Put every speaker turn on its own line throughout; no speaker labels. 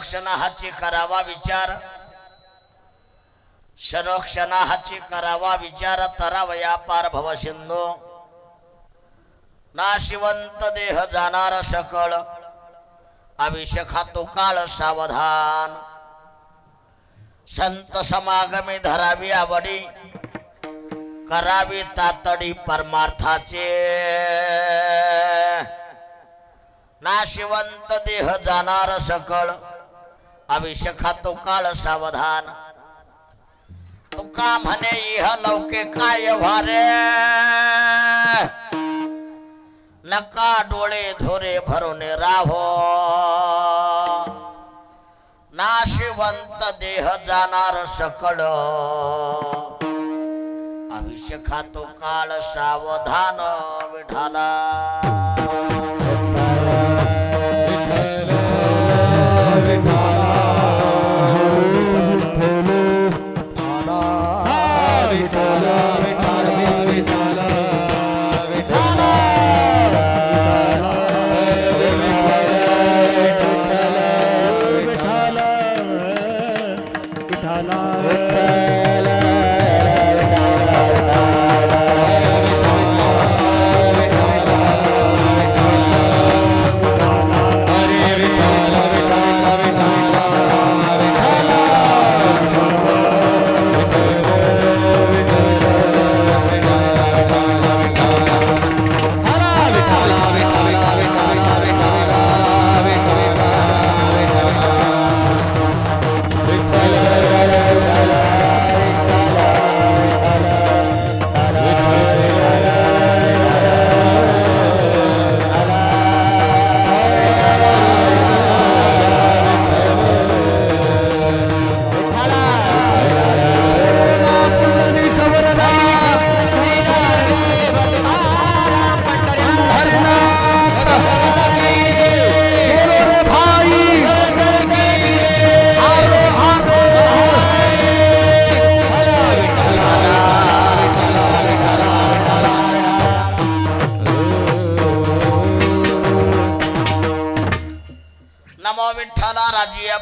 क्षणोक्षणा हाची करावा विचार क्षणोक्षणा हाची करावा विचार तरावया पार भव सिंधू नाशिवंत देह जाणार सकळ अभिषेका तो काळ सावधान संत समागमे धरावी आवडी करावी तातडी परमार्थाचे नाशिवंत देह जाणार सकळ अभिषेका तो काळ सावधान तुका म्हणे इह लौके काय भारे नका डोळे धोरे भरोने राहो नाशिवंत देह जाणार सकळ अभिषेका तो काळ सावधान विठाला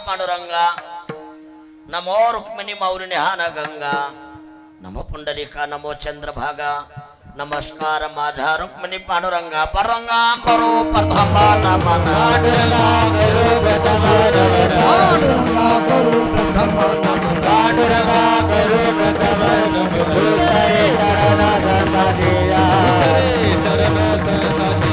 पांडुरंगा नमो रुक्मिणी मौरिणी हान गंगा नमो पुंडलिका नमो चंद्रभागा नमस्कार माझा रुक्मिणी पांडुरंगा परंगा करो प्रथम नमन पांडुरंगा करो प्रथम नमन पांडुरंगा करो प्रथम नमन पांडुरंगा करो प्रथम नमन हरे चरण सदादेया हरे चरण सदादेया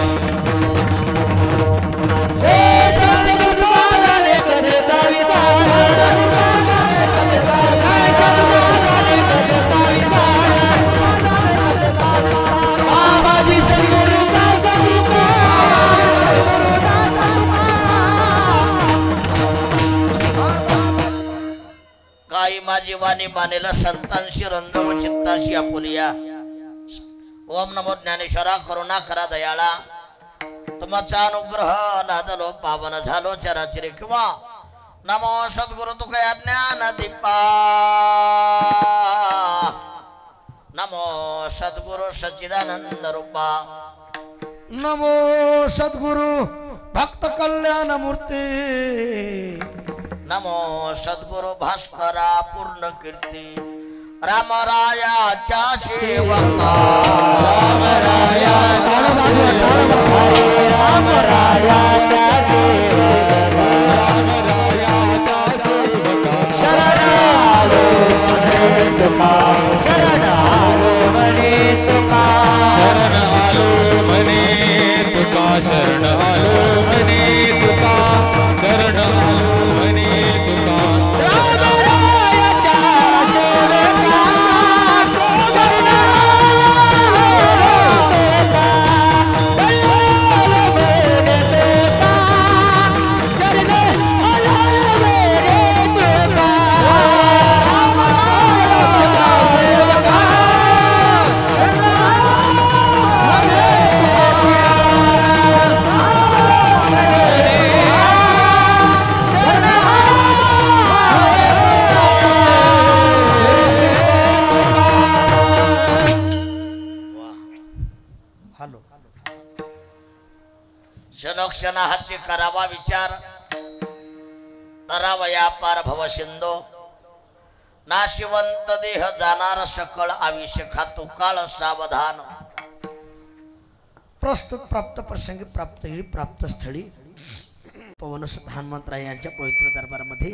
माझी वाणी मानेला संतांशी रंजव चित्ताशी आपुलिया ओम नमो ज्ञानेश्वरा करुणा करा दयाळा तुमचा अनुग्रह नादलो पावन झालो चराचरी किंवा नमो सद्गुरु तुकया ज्ञान दीपा नमो सद्गुरु सच्चिदानंद रूपा
नमो सद्गुरु भक्त कल्याण मूर्ती
नमो सद्गुरु भास्करा पूर्ण कीर्ती रामरायाच्या सेवका रामरायाच्या सेवका शरणालो म्हणे तुका शरणालो म्हणे तुका शरणालो म्हणे तुका शरणालो म्हणे तुका क्षणोक्षणा हाची करावा विचार तरावया पार भव सिंधो नाशिवंत देह जाणार सकळ आयुष्य खातो काळ सावधान
प्रस्तुत प्राप्त प्रसंगी प्राप्त वेळी प्राप्त स्थळी पवनसुत हनुमंतराय यांच्या पवित्र दरबारामध्ये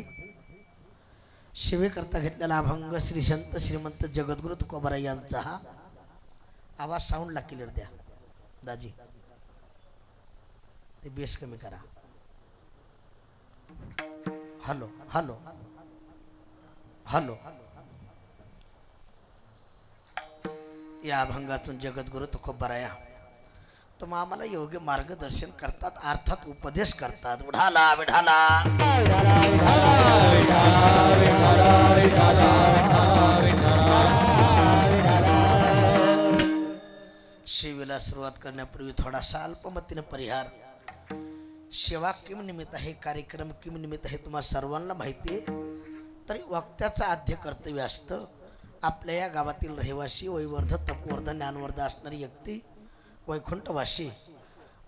सेवेकरता घेतलेला अभंग श्री संत श्रीमंत जगद्गुरु तुकोबाराय यांचा हा आवाज साऊंडला क्लिअर द्या दाजी ते बेस कमी करा हॅलो हॅलो हॅलो या अभंगातून जगद्गुरु तुकोबाराया तुम्ही आम्हाला योग्य मार्गदर्शन करतात अर्थात उपदेश करतात विठाला विठाला सेवेला सुरुवात करण्यापूर्वी थोडासा अल्पमतीने परिहार सेवा किम निमित्त आहे कार्यक्रम किम निमित्त आहे तुम्हाला सर्वांना माहिती आहे तरी वक्त्याचं आद्य कर्तव्य असतं आपल्या या गावातील रहिवासी वैवर्ध तपवर्ध ज्ञानवर्ध असणारी व्यक्ती वैकुंठवासी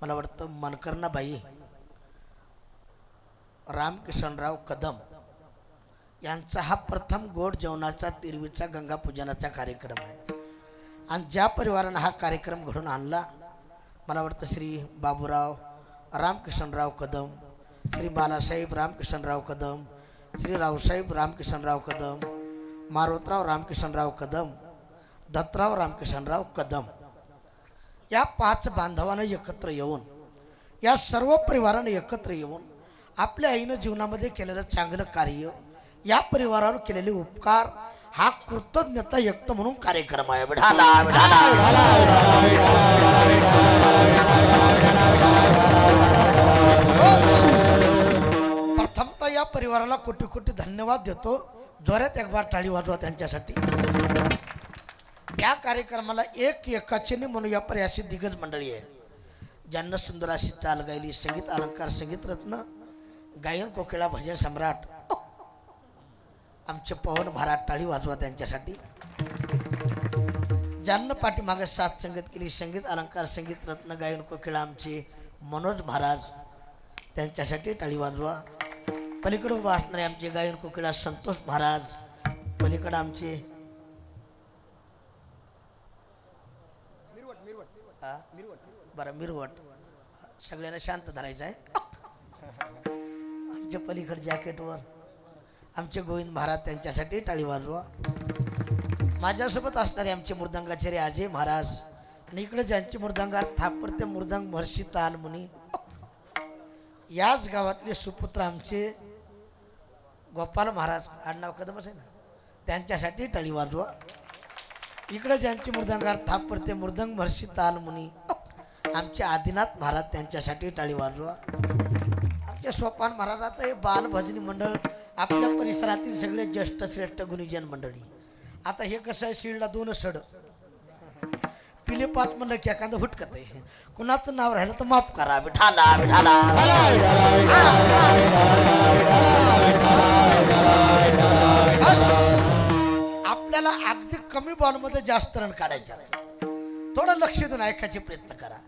मला वाटतं मनकर्णाबाई रामकिशनराव कदम यांचा हा प्रथम गोड जेवणाचा तिरवीचा गंगापूजनाचा कार्यक्रम आहे आणि ज्या परिवारानं हा कार्यक्रम घडून आणला मला वाटतं श्री बाबूराव रामकिशनराव कदम श्री बालासाहेब रामकिशनराव कदम श्री रावसाहेब रामकिशनराव कदम मारोतराव रामकिशनराव कदम दत्तराव रामकिशनराव कदम या 5 बांधवांना एकत्र येऊन या सर्व परिवाराने एकत्र येऊन आपल्या आईनं जीवनामध्ये केलेलं चांगलं कार्य या परिवारावर केलेले उपकार हा कृतज्ञता व्यक्त म्हणून कार्यक्रम आहे विठाला प्रथमतः या परिवाराला कोटी कोटी धन्यवाद देतो जोरात एक बार टाळी वाजवा त्यांच्यासाठी या कार्यक्रमाला एक एकाचेने म्हणून या अशी दिग्गज मंडळी आहे ज्यांना सुंदर अशी चाल गायली संगीत अलंकार संगीत रत्न गायन कोकिळा भजन सम्राट आमचे पवन महाराज टाळी वाजवा त्यांच्यासाठी ज्यांना पाठीमागे साथ संगत केली संगीत अलंकार संगीत रत्न गायन कोकिळा आमचे मनोज महाराज त्यांच्यासाठी टाळी वाजवा पलीकडे उभा असणारे आमचे गायन कोकिळा संतोष महाराज पलीकडे आमचे बरं मिरवट सगळ्यांना शांत धरायचं आहे आमच्या पलीकडे जॅकेटवर आमचे गोविंद महाराज त्यांच्यासाठी टाळी वाजवा माझ्यासोबत असणारे आमचे मृदंगाचार्य अजय महाराज आणि इकडे ज्यांचे मृदंगार थापरते मृदंग महर्षी ताल मुनी याच गावातले सुपुत्र आमचे गोपाल महाराज आडनाव कदमच आहे ना त्यांच्यासाठी टाळी वाजवा इकडे ज्यांचे मृदंगार थापरते मृदंग महर्षी ताल मुनी आमचे आदिनाथ महाराज त्यांच्यासाठी टाळी वाजवा आमचे सोपान महाराज आता हे बाल भजनी मंडळ आपल्या परिसरातील सगळे ज्येष्ठ श्रेष्ठ गुणीजन मंडळी आता हे कसं आहे शिळला 2 सड पिले पात म्हणलं की एखादं हुटकत आहे कुणाचं नाव राहिलं तर माफ करा विठाला विठाला आपल्याला अगदी कमी बॉलमध्ये जास्त रन काढायचे थोडं लक्ष देऊन ऐकायचे प्रयत्न करा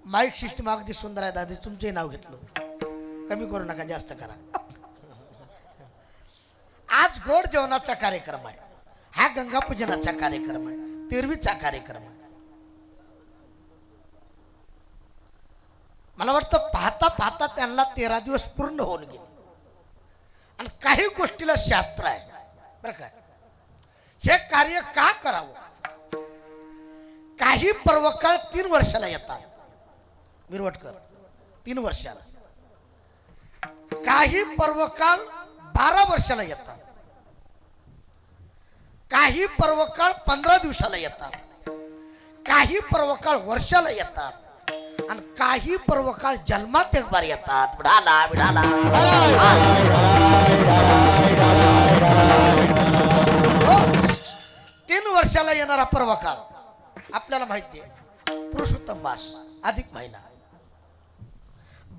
माईक सिस्टम अगदी सुंदर आहे दादी तुमचंही नाव घेतलं कमी करू नका जास्त करा आज गोड जेवणाचा कार्यक्रम आहे हा गंगापूजनाचा कार्यक्रम आहे तेरवीचा कार्यक्रम आहे मला वाटतं पाहता पाहता त्यांना 13 दिवस पूर्ण होऊन गेले आणि काही गोष्टीला शास्त्र आहे बरं काय हे कार्य का करावं काही पर्वकाळ 3 वर्षाला येतात मिरवटकर 3 वर्षाला काही पर्वकाळ 12 वर्षाला येतात काही पर्वकाळ 15 दिवसाला येतात काही पर्वकाळ वर्षाला येतात आणि काही पर्वकाळ जन्मात एक बार येतात विढाला विढाला 3 वर्षाला येणारा पर्वकाळ आपल्याला माहिती आहे पुरुषोत्तम मास अधिक महिना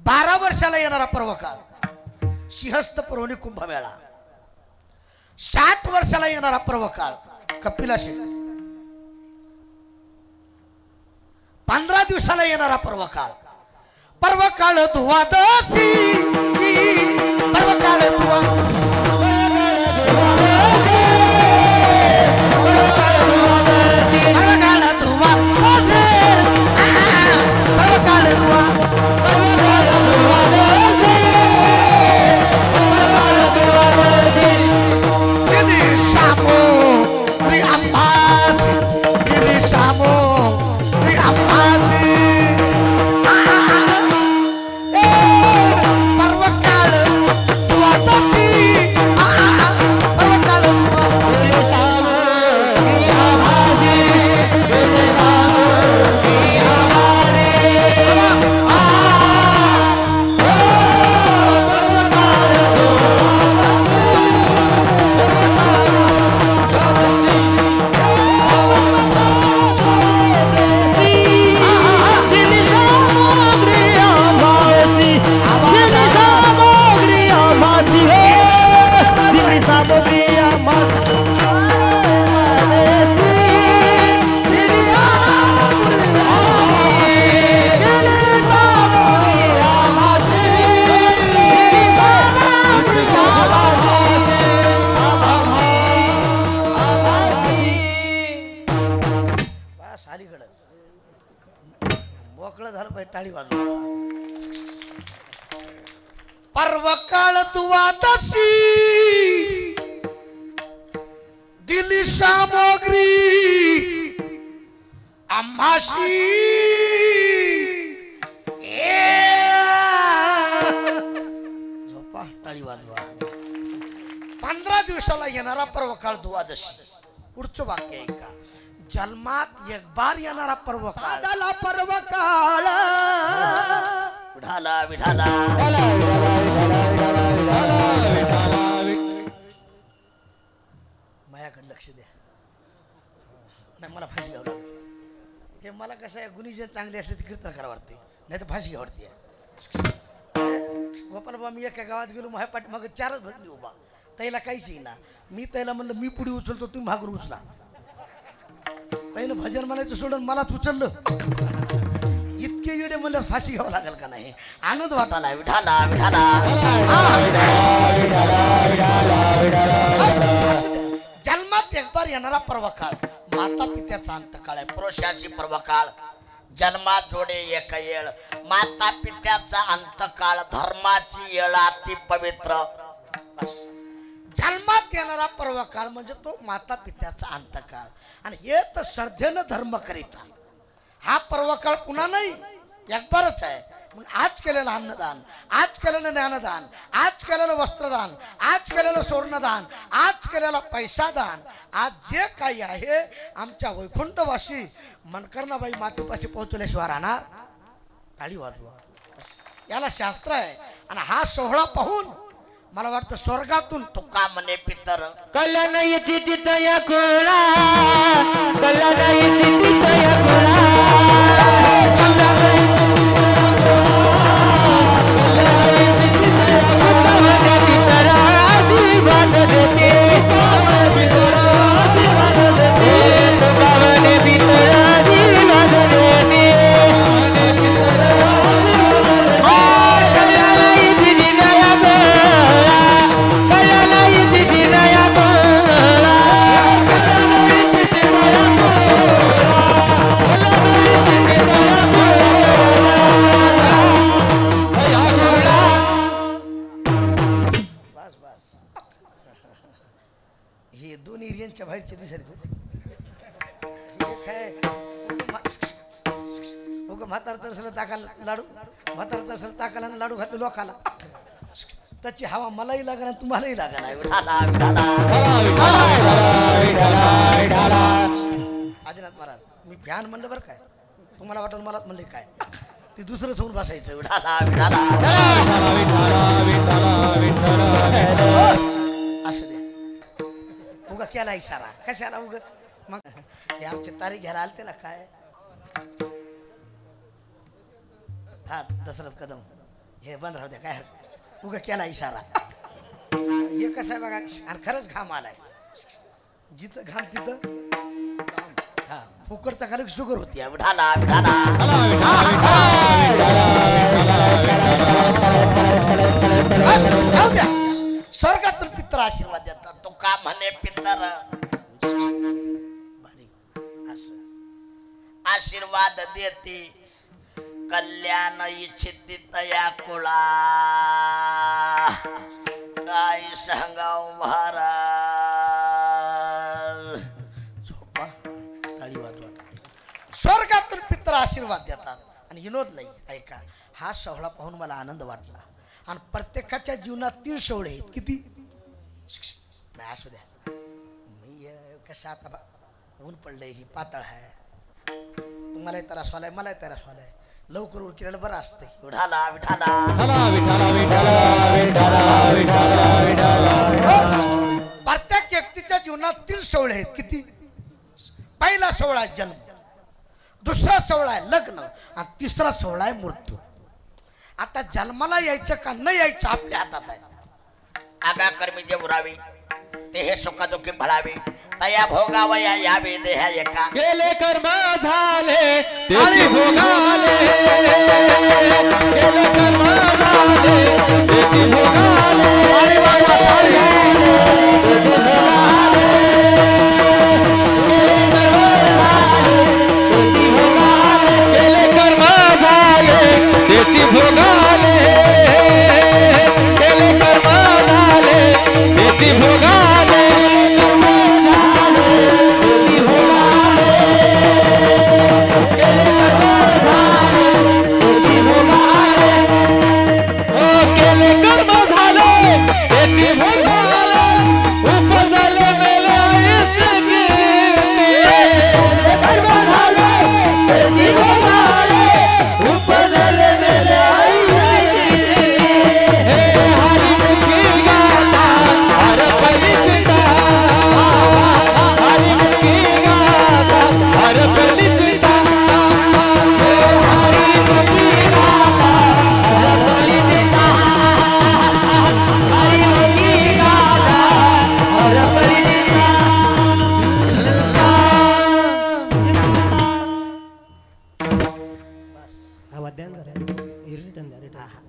12 वर्षाला येणारा पर्वकाळ सिंहस्थ पर्वणी कुंभमेळा 60 वर्षाला येणारा पर्वकाळ कपिलाशेठ 15 दिवसाला येणारा पर्वकाळ पर्वकाळ धुवादशी मोकळं झालं पाहिजे टाळी वाजवा. पर्वकाळ तुवा तशी दिली सामग्री आम्हाशी झोपा टाळी वाजवा. 15 दिवसाला येणारा पर्वकाळ द्वादशी. पुढचं वाक्य आहे का? जन्मात एक बार येणारा पर्वकाळ पर्वकाळ
विढाला विढाला
माझ्याकडे लक्ष द्या. नाही मला फाशी घ्यावं लागेल. हे मला कसं आहे गुन्हे चांगले असले तर कीर्तन करा वाटते नाही तर फाशी घ्यावं वाटते. गोपाल बाबा मी एका गावात गेलो माझ्या पाठी मग 4च भजली उभा. त्याला काहीच येईना. मी त्याला म्हणलं मी पुढे उचलतो तुम्ही मागून उचला. त्यानं भजन म्हणायचं सोडून मलाच उचललं. इतके येडे म्हणलं फाशी घ्यावं लागेल का नाही. आनंद वाटाला
विढाला विढाला
जन्मात एक बार येणारा पर्वकाळ माता पित्याचा अंतकाळ आहे.
पुरुषाची पर्वकाळ जन्मात जोडे एक येळ माता पित्याचा अंतकाळ धर्माची येळ अति पवित्र.
जन्मात येणारा पर्वकाळ म्हणजे तो माता पित्याचा अंतकाळ. आणि हे तर श्रद्धेनं धर्म करीता. हा पर्वकाळ पुन्हा नाही एक बारच आहे. मग आज केलेलं अन्नदान, आज केलेलं ज्ञानदान, आज केलेलं वस्त्रदान, आज केलेलं स्वर्णदान, आज केलेला पैसादान, आज जे काही आहे आमच्या वैकुंठवासी मनकर्णाबाई मातेपाशी पोहोचल्याशिवाय राहणार. टाळी वाजवा. याला शास्त्र आहे. आणि हा सोहळा पाहून मला वाटतं स्वर्गातून
तुका म्हणे पितर
कल्याण येते तिथं या कुळा कल्याण येते तिथं या कुळा
बाहेरचे दिसेल म्हातार तरसला ताकाला लाडू म्हातार तरसला ताकाला लाडू घातले लोकाला त्याची हवा मलाही लागणार तुम्हालाही लागणार. आदिनाथ महाराज मी फॅन म्हणलं बरं काय तुम्हाला वाटलं मला म्हणले काय ते दुसरंच होऊन बसायचं. असं दे उगा केला इशारा कशाला उग. मग हे आमची तारीख घ्यायला आलते ना काय. हा दशरथ कदम हे बंद राहू द्या काय उगा केला इशारा. हे कसं आहे बघा. आणि खरंच घाम आलाय. जिथं घाम तिथं हा फुकटचा खाली शुगर होती.
विढाला विढाला
जाऊ द्या. स्वर्गातून पित्र आशीर्वाद देतात.
तो का म्हणे पितर
बारीक असं
आशीर्वाद देते कल्याण इच्छित तया कुळा काय सांगाव महाराज.
झोपा टाळी वाजवा. स्वर्गातून पित्र आशीर्वाद देतात. आणि विनोद नाही, ऐका, हा सोहळा पाहून मला आनंद वाटला. आणि प्रत्येकाच्या जीवनात 3 सोहळे आहेत. किती? नाही असू द्या, मी कसं आता ऊन पडलंय, ही पातळ आहे, तुम्हालाही त्रास व्हायलाय, मलाही त्रास व्हायलाय. लवकर उरकिला बरं असतंय.
विठाला विठाला
प्रत्येक व्यक्तीच्या जीवनात 3 सोहळे आहेत. किती? पहिला सोहळा आहे जन्म, दुसरा सोहळा आहे लग्न, आणि तिसरा सोहळा आहे मृत्यू. आता जन्माला यायचं का न यायचं आपल्या हातात आहे.
आगा कर्मी जे उरावे ते हे सुखदुःखी भळावे तया भोगावया यावे देहा एका.
केले कर्म झाले त्याची भोगाले, केले कर्म झाले त्याची भोगाले, केले कर्म झाले त्याची भोगाले, केले कर्म झाले त्याची भोगाले.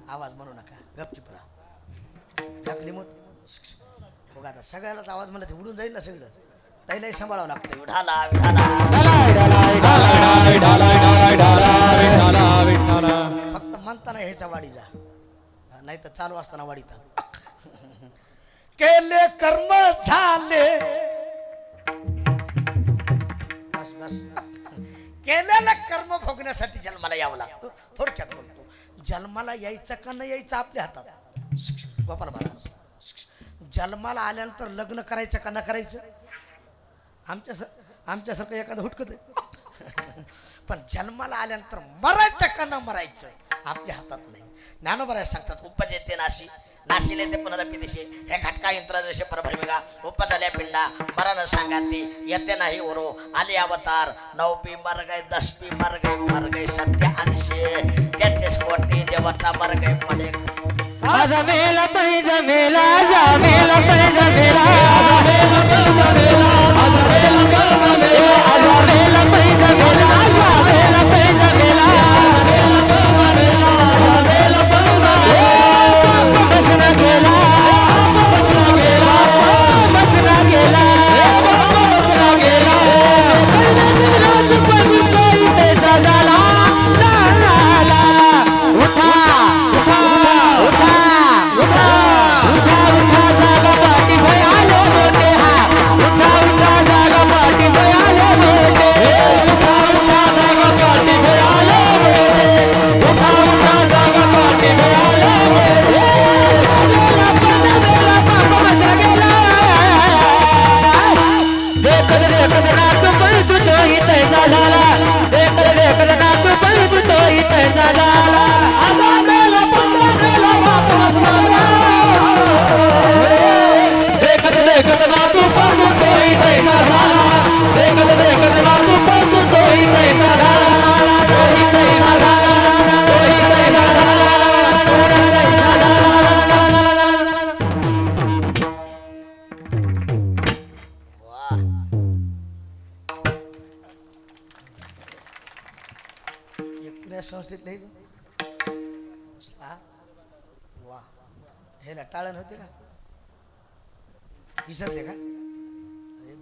आवाज म्हणू नका, गपचिप राहा. झाकली मग बघा, आता सगळ्यालाच आवाज म्हणलं ते उडून जाईल ना सगळं. त्यालाही सांभाळावं लागतं.
विठाला विठाला
फक्त म्हणताना ह्याच्या वाडी जा, नाही तर चालू असताना वाडीत. केले कर्म झाले, बस बस. केलेलं कर्म भोगण्यासाठी जन्माला यावं लागतं. थोडक्यात बोलतो, जन्माला यायचं का नाही यायचं आपल्या हातात. गोपाल महाराज, जन्माला आल्यानंतर लग्न करायचं का न करायचं आमच्यासारखं एखादं हुटकत आहे. पण जन्माला आल्यानंतर मरायचं का न मरायचं आपल्या हातात नाही. ज्ञानोबराज सांगतात,
उपजेते नाशी नाशिले ते पुनरपी दिशे हे घटका यंत्र जसे परभ्रमिका उपजल्या पिंडा मरण सांगाती येते नाही ओरो आली अवतार 9पी मर गए 10पी मर गए सत्य अंशे 33 कोटी देवता मर गए पडे.
जमेला पै जमेला जमेला पै जमेला
संस्थेतले वा हे ना टाळण होते का विसरले का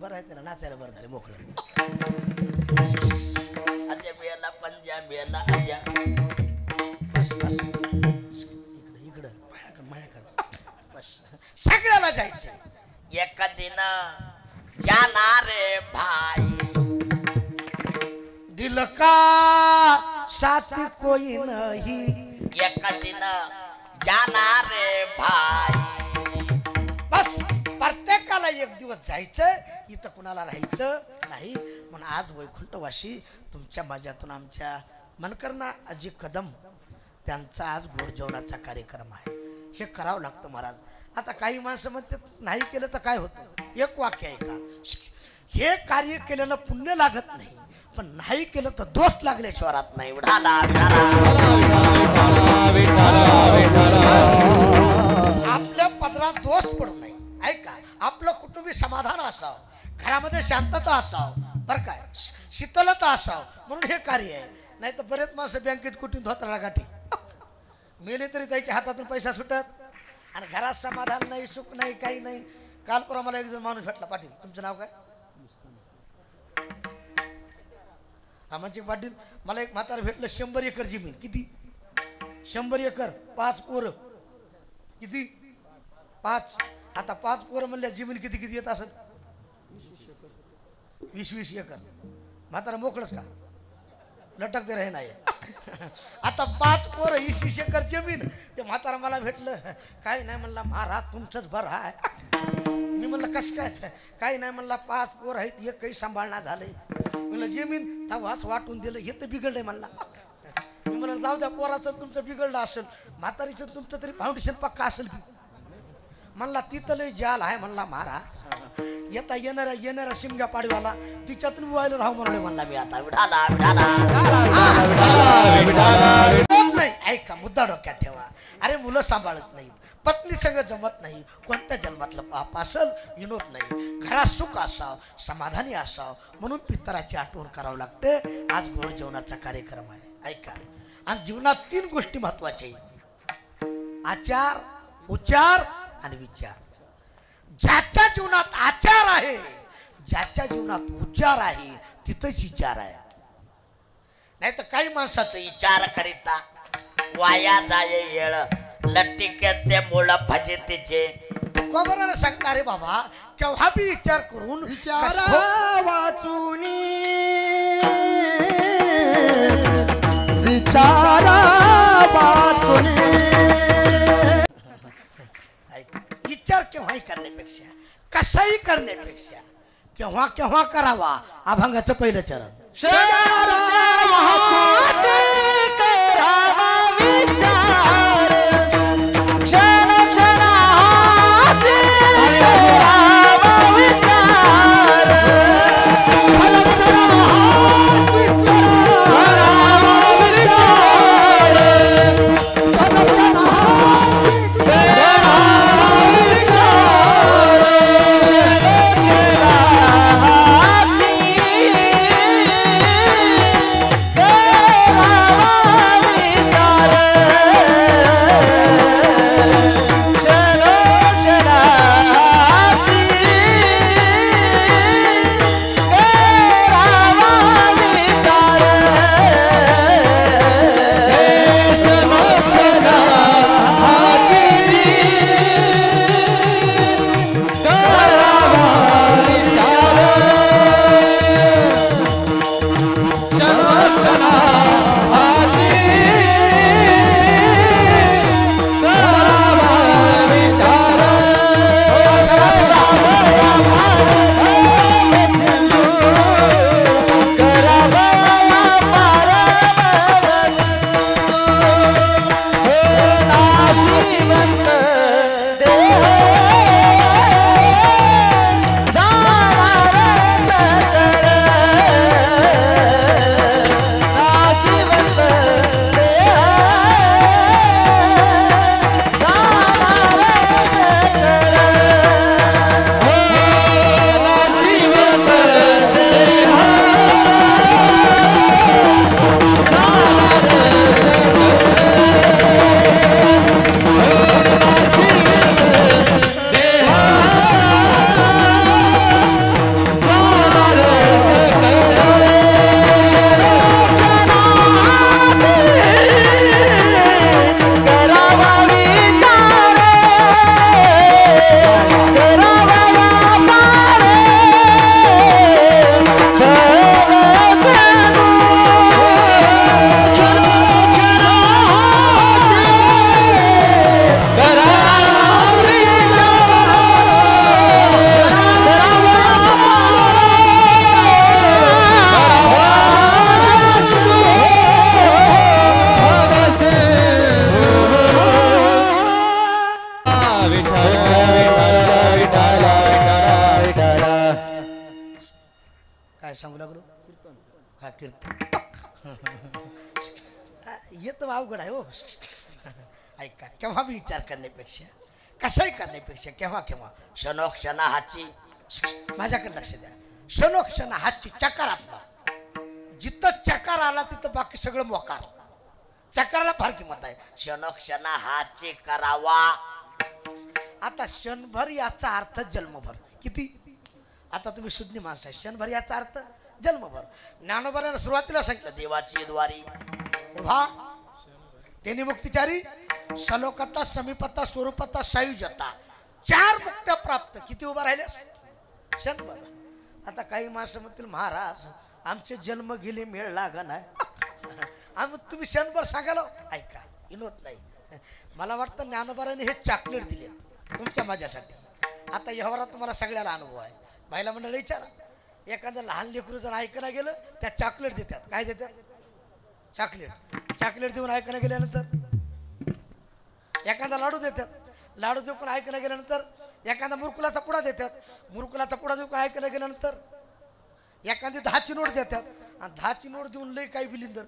बरं आहे त्याला नाचायला बरं झालं मोकळं
अजा मेला पंजा मेला अजा
बस बस इकडं इकडं मायाकडं बस सगळ्याला जायचं
एक दिन जाणार रे भाई
दिल का साथी कोई नहीं
एक दिन जाणार रे भाई
बस प्रत्येकाला एक दिवस जायचं इथं कुणाला राहायचं नाही म्हणून आज वैकुंठवासी तुमच्या माझ्यातून आमच्या मनकरना अजी कदम त्यांचा आज गोड जेवणाचा कार्यक्रम आहे हे करावं लागतं महाराज आता काही माणसं म्हणते नाही केलं तर काय होतं एक वाक्य आहे का हे कार्य केल्यानं पुण्य लागत नाही पण नाही केलं तर दोष लागल्याशिवाय राहत नाही
विठाला
आपल्या पदरात दोष पडू नये ऐका आपलं कुटुंबी समाधान असावं घरामध्ये शांतता असावं बरं काय शीतलता असावं म्हणून हे कार्य आहे नाही तर बरेच माणसं बँकेत कुठून धोतरा गाठी मेले तरी त्याच्या हातातून पैसा सुटत आणि घरात समाधान नाही सुख नाही काही नाही काल परवा मला एक जण माणूस भेटला पाटील तुमचं नाव काय म्हणजे पाटील मला एक म्हातारा भेटलं 100 एकर जमीन किती 100 एकर 5 पोरं किती 5 आता 5 पोरं म्हणल्या जमीन किती किती येत असेल 20 एकर म्हातारा मोकळच का लटकते राही नाही आता 5 पोरं 20 एकर जमीन ते म्हातारा मला भेटलं काही नाही म्हणला महाराज तुमचंच बरं आहे मी म्हणलं कसं काय काही नाही म्हणला 5 पोर आहेत एक काही सांभाळणार झालंय म्हणलं जमीन तवाच वाटून दिलं हे तर बिघडलंय म्हणला मी म्हणलं जाऊ द्या पोराचं तुमचं बिघडलं असेल म्हातारीचं तुमचं तरी फाउंडेशन पक्का असेल की म्हणला तिथं लय जाल आहे म्हणला महाराज येता येणाऱ्या शिमग्या पाडीवाला तिच्यातून व्हायला राहू म्हणले म्हणला मी आता
विठाला
नाही ऐका मुद्दा डोक्यात ठेवा अरे मुलं सांभाळत नाहीत पत्नी संग जमत नाही कोणत्या जन्मातलं पाप असल विनोद नाही घरात सुख असावं समाधानी असावं म्हणून पितराची आठवण करावं लागते आज गोड जेवणाचा कार्यक्रम आहे ऐका आणि जीवनात 3 गोष्टी महत्वाच्या आहेत आचार उच्चार आणि विचार ज्याच्या जीवनात आचार आहे ज्याच्या जीवनात उच्चार आहे तिथंच विचार आहे
नाही तर काही माणसाचं विचार करिता वाया जाय येळ लट्टिके ते मुळ फजितीचे
तुकोबरानं सांगता रे बाबा केव्हा बी विचार करून
वाचुनी विचारा वाचुनी
विचार केव्हाही करण्यापेक्षा कसाही करण्यापेक्षा केव्हा केव्हा करावा अभंगाचं पहिलं चरण काय सांगू लागलो हा कीर्तन येत अवघड आहे हो ऐका केव्हा बी विचार करण्यापेक्षा कसाही करण्यापेक्षा केव्हा केव्हा
क्षणोक्षणा हाची
माझ्याकडे लक्ष द्या क्षणोक्षण हातची चकारात्मक जिथं चकार आला तिथं बाकी सगळं मोकार चकाराला फार किंमत आहे
क्षणोक्षणा हाची करावा
आता क्षणभर याचा अर्थ जन्मभर किती आता तुम्ही शुद्ध माणसं आहे क्षणभर याचा अर्थ जन्मभर ज्ञानोबाने सुरुवातीला सांगितलं
देवाची द्वारी
उभा त्यांनी मुक्तिचारी सलोकता समीपता स्वरूपता सायुज्यता 4 मुक्त्या प्राप्त किती उभा राहिल्यास क्षणभर आता काही माणसं म्हणतील महाराज आमचे जन्म गेले मेळ लागा नाही तुम्ही क्षणभर सांगायला ऐका विनोद नाही मला वाटतं ज्ञानोबाराने हे चॉकलेट दिले तुमच्या माझ्यासाठी आता यावर तुम्हाला सगळ्याला अनुभव आहे बायला मंडळी विचारा एखादं लहान लेकरू जर ऐकायला गेलं त्या चॉकलेट देतात काय देतात चॉकलेट देऊन ऐकायला गेल्यानंतर एखादा लाडू देतात लाडू देऊन ऐकायला गेल्यानंतर एखादा मुरकुलाचा पुडा देतात मुरकुलाचा पुडा देऊन ऐकायला गेल्यानंतर एखादी 10ची नोट देतात आणि 10ची नोट देऊन लई काही बिलिंदर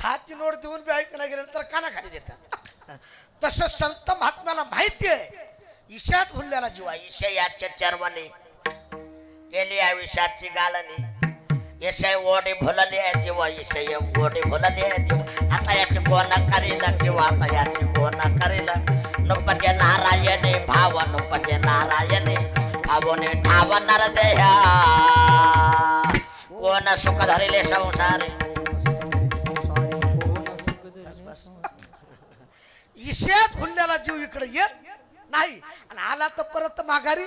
10ची नोट देऊन बी ऐकायला गेल्यानंतर कानाखाली देतात तसं संत महात्म्याला माहिती आहे ईशात भुलल्याला जीवा
ईशयाच्या चर्मने केली आयुष्याची गाळणी ईशय ओढी भुलली आहे जीवा ईशय ओढी भुलली आहे जीवा आता याची कोण करील किंवा आता याची कोण करील नुपते नारायणे भाव नुपते नारायणे भावने ठावणार देहा कोण सुख धरिले संसार
ईशात भुलल्याला जीव इकडे येत नाही आणि आला तर परत माघारी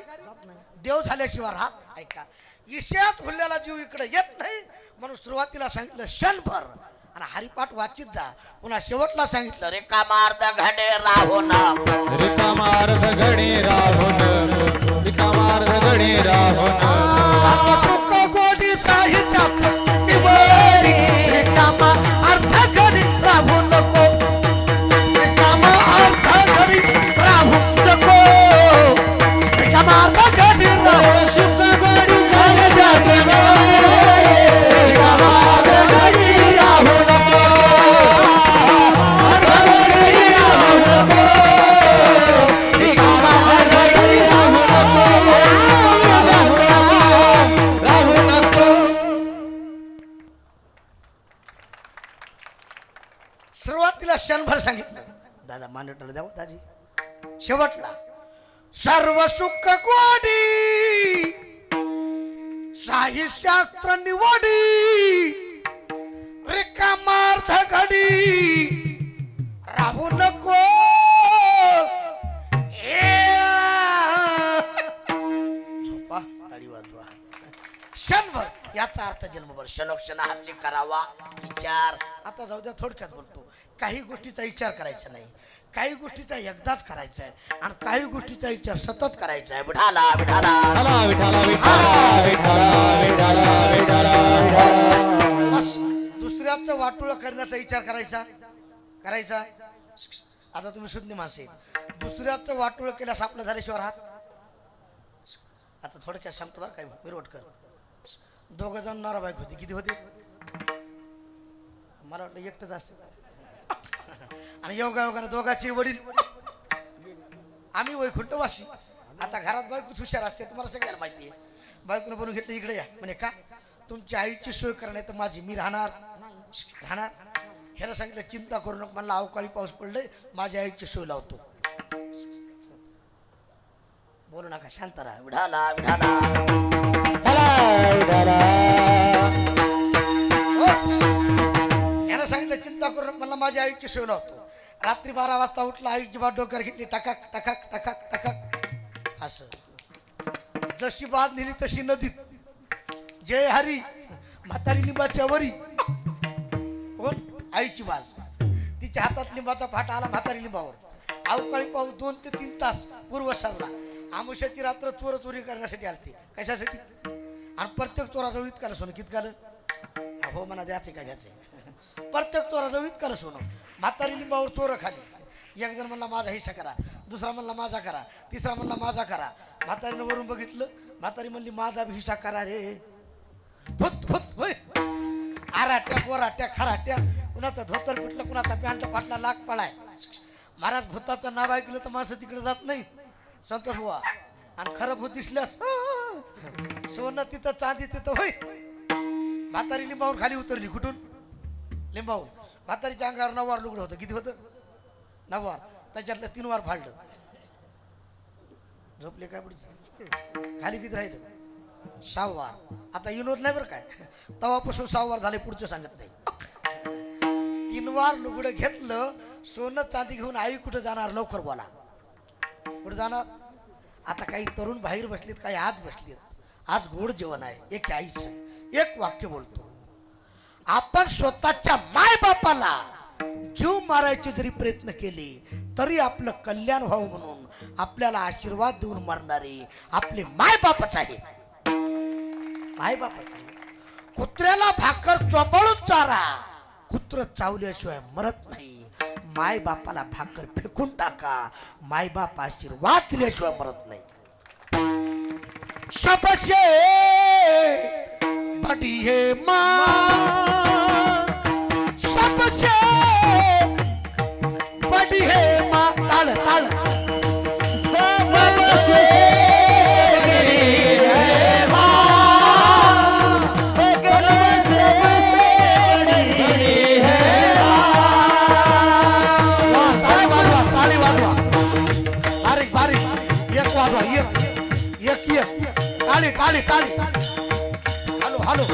देव झाल्याशिवाय राहत ऐका ईशात भुलल्याला जीव इकडे येत नाही म्हणून सुरुवातीला सांगितलं क्षणभर आणि हरिपाठ वाचित जा पुन्हा शेवटला सांगितलं
रिकामार्ध घडे राहून
रिकामार्ध घडी राहून रिकामार्ध घडी राहून
सर्व गोडी साहित्यात निवडी रिकामा अर्ध घडी राहू नको रिकामा अर्ध घडी राहू नको रिकामा अर्ध घडी राहू
सुख गोडी झाल्याच्या रिकामा अर्ध घडी राहू नको अर्ध घडी राहू नको रिकामा अर्ध घडी राहू नको
सुरुवातीला क्षणभर सांगितलं दादा मानिटर द्यावं दाजी शेवटला सर्व सुख गोडी साहिशास्त्र निवडी रिकामार्थ घडी राहू नको झोपा गाडी वाजवा क्षणभर याचा अर्थ जन्मभर
क्षणोक्षण हाची करावा विचार
आता जाऊ द्या थोडक्यात बोलतो काही गोष्टीचा विचार करायचा नाही काही गोष्टीचा एकदाच करायचा आहे आणि काही गोष्टीचा विचार सतत करायचा आहे
विठाला विठाला
विठाला विठाला विठाला विठाला विठाला
बस दुसऱ्याचं वाटोळ करण्याचा विचार करायचा आता तुम्ही शुद्ध माणसे दुसऱ्याचं वाटोळ केल्यास आपलं झाल्याशिवाय राहत आता थोडक्यात सांगतो बरं काय मिरवटकर 2 जण नवरा बायको होती किती होते मला वाटलं एकटंच असते आणि योगायोगाने दोघांचे वडील आम्ही वैकुंठवासी आता घरात बायकोच हुशार असते तुम्हाला सगळ्याला माहिती आहे बायकोनं बोलून घेतलं इकडे या म्हणे का तुमच्या आईची सोय करणार तर माझी मी राहणार ह्यानं सांगितलं चिंता करू नको मला अवकाळी पाऊस पडलंय माझ्या आईची सोय लावतो बोलू नका शांत राहा
विठाला विठाला
यानं सांगितलं चिंता करू नको मला माझ्या आईची सोय लावतो रात्री 12 वाजता उठला आईची बात डोक्यावर घेतली टकाक टकाक टकाक टकाक असं जशी बात नेली तशी नदीत जय हरी म्हातारी लिंबाच्या वरी कोण आईची बाज तिच्या हातात लिंबाचा फाटा आला म्हातारी लिंबावर अवकाळी पाऊस 2 ते 3 तास पूर्व सरला आमुष्याची रात्र चोर चोरी करण्यासाठी आलती कशासाठी आणि प्रत्येक चोराजवळ इतकालं सोनं कितकालं हो म्हणा द्यायचे का घ्यायचे प्रत्येक चोराजवळ इतकालं सोनं म्हातारी लिंबावर चोर खाली एक जण म्हणला माझा हिस्सा करा दुसरा म्हणला माझा करा तिसरा म्हणला माझा करा म्हातारीनं वरून बघितलं म्हातारी म्हणली माझा भिसा करा रे. फुत फुत होय. आराट्या गोराट्या खराट्या, कुणाचा धोतर पिटलं, कुणाचा पॅन्ट फाटला, लाग पळाय. महाराज भूताचं नाव ऐकलं तर माणसं तिकडे जात नाही संतोष बुवा. आणि खरं भूत दिसल्यास सोनं तिथं चांदी तिथं होय. म्हातारी लिंबावून खाली उतरली. कुठून? लिंबावून. म्हातारीच्या अंगावर 9 वार लुगडं होतं. किती होतं? 9 वार. त्याच्यातलं 3 वार फाडलं. झोपले काय पुढचे? खाली किती राहिलं? 6 वार. आता विनोद नाही बरं काय, तवापासून 6 वार झाले, पुढचं सांगत नाही. 3 वार लुगडं घेतलं. सोनं चांदी घेऊन आई कुठं जाणार? लवकर बोला. कुठं जाणार? आता काही तरुण बाहेर बसलेत, काही आत बसलेत. आज गोड जेवण आहे. एक आईचं एक वाक्य बोलतो. आपण स्वतःच्या माय बापाला जीव मारायचे जरी प्रयत्न केले तरी आपलं कल्याण व्हावं म्हणून आपल्याला आशीर्वाद देऊन मरणारे आपले माय बापच आहे. माय बापच आहे. कुत्र्याला भाकर चोंबाळून चारा, कुत्र चावल्याशिवाय मरत नाही. माय बापाला भाकर फेकून टाका, माय बाप आशीर्वाद दिल्याशिवाय मरत नाही. सबसे बड़ी है माँ, सबसे बड़ी है माँ. ताल ताल. ताली ताली. Hello hello.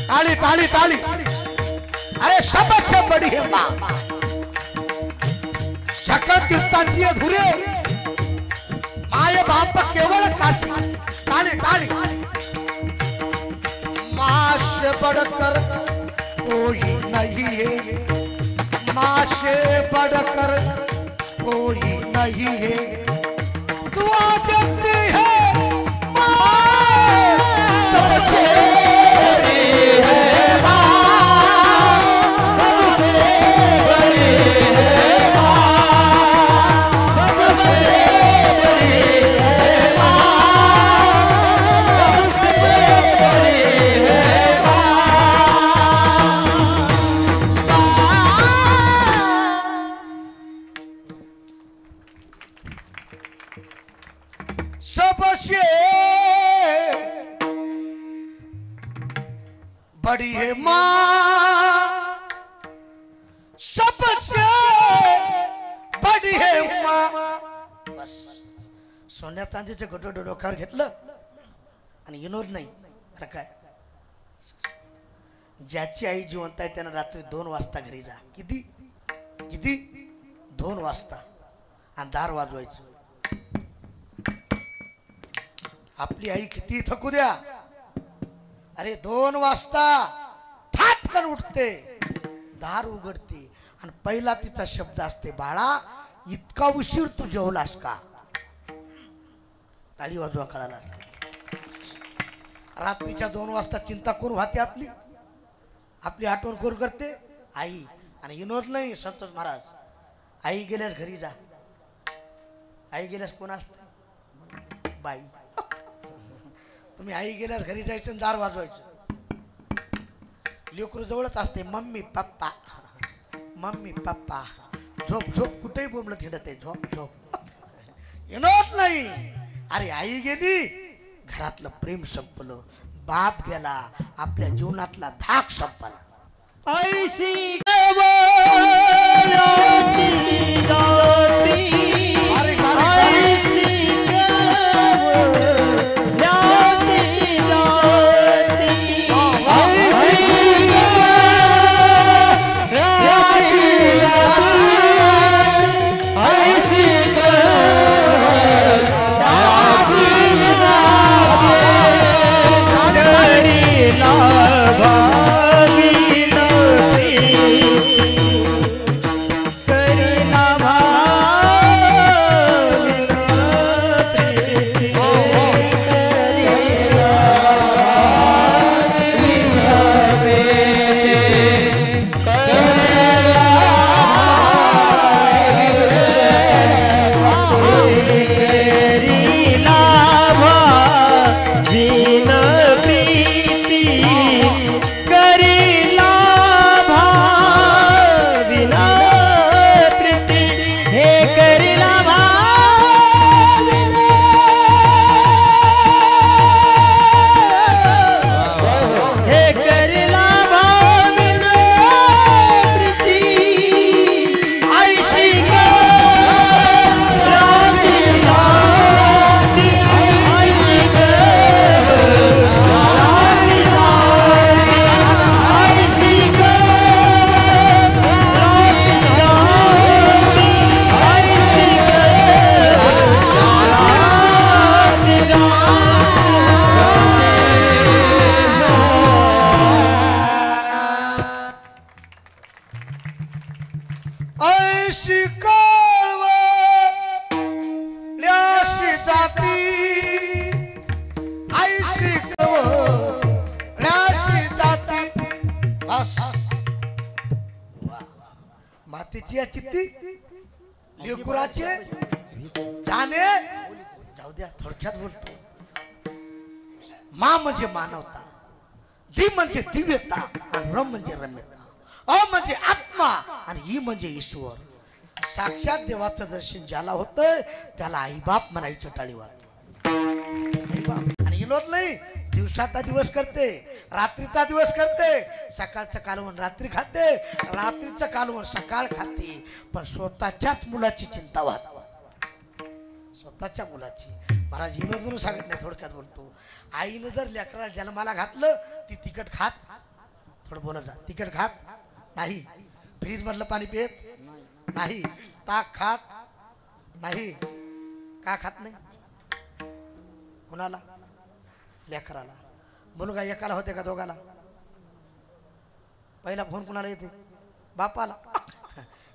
ताली ताली ताली. अरे सबसे बड़ी है माँ. सकल तीर्थाची अधुरे माय बाप केवळ काशी. ताली ताली. माँ से बढ़कर कोई नहीं है, माँ से बढ़कर कोई नहीं है. दुआ देती है माँ, सबसे बड़ी है माँ, सबसे बड़ी है माँ, सबसे बड़ी है माँ, सबसे बड़ी है सबसे बड़ी है माँ, सबसे बड़ी है माँ. बस सोन्या चांदीचं घोटं डोक्यावर घेतलं आणि विनोद नाही बरं काय. ज्याची आई जिवंत आहे त्यानं रात्री 2 वाजता घरी जा. किती किती? 2 वाजता. आणि दार वाजवायचं. आपली आई किती थकू द्या, अरे 2 वाजता थाटकन उठते, दार उघडते आणि पहिला तिचा शब्द असते, बाळा इतका उशीर तू जेवलास का? टाळी वाजवा कळाला. रात्रीच्या 2 वाजता चिंता कोण वाहते? आपली आपली आठवण कोण करते? आई. आणि विनोद नाही संतोष महाराज. आई गेल्यास घरी जा. आई गेल्यास कोण असते? बाई. तुम्ही आई गेल्यास घरी जायचं, दार वाजवायचं. लेकरू जवळच असते. Mummy papa, mummy papa. झोप झोप. कुठेही बोंबलत हिंडत आहे. झोप झोप. विनोद नाही. अरे आई गेली, घरातलं प्रेम संपलं. बाप गेला, आपल्या जीवनातला धाक संपला.
ऐसी करुणा
माझी या चित्ती लेकुराचे जाणे जाऊ द्या थोडक्यात बोलतो. मा म्हणजे मानवता, दी म्हणजे दिव्यता आणि रम म्हणजे रम्यता, अ म्हणजे आत्मा आणि ई म्हणजे ईश्वर. साक्षात देवाचं दर्शन ज्याला होतंय त्याला आईबाप म्हणायचं टाळीवार. आईबाप आणि इलोट नाही, दिवसाचा दिवस करते, रात्रीचा दिवस करते, सकाळचं कालवण रात्री खाते, रात्रीचं कालवण सकाळ खाते, पण स्वतःच्याच मुलाची चिंता वाहत, स्वतःच्या मुलाची. महाराज हिमत म्हणून सांगत नाही, थोडक्यात बोलतो. आईनं जर लेकराला जन्माला घातलं ती तिखट खात, थोडं बोलत जा, तिखट खात नाही, फ्रीज मधलं पाणी पित नाही, ताक खात नाही. का खात नाही? कुणाला? लेकराला. मुलगा एकाला होते का दोघाला? पहिला फोन कुणाला येते? बापाला.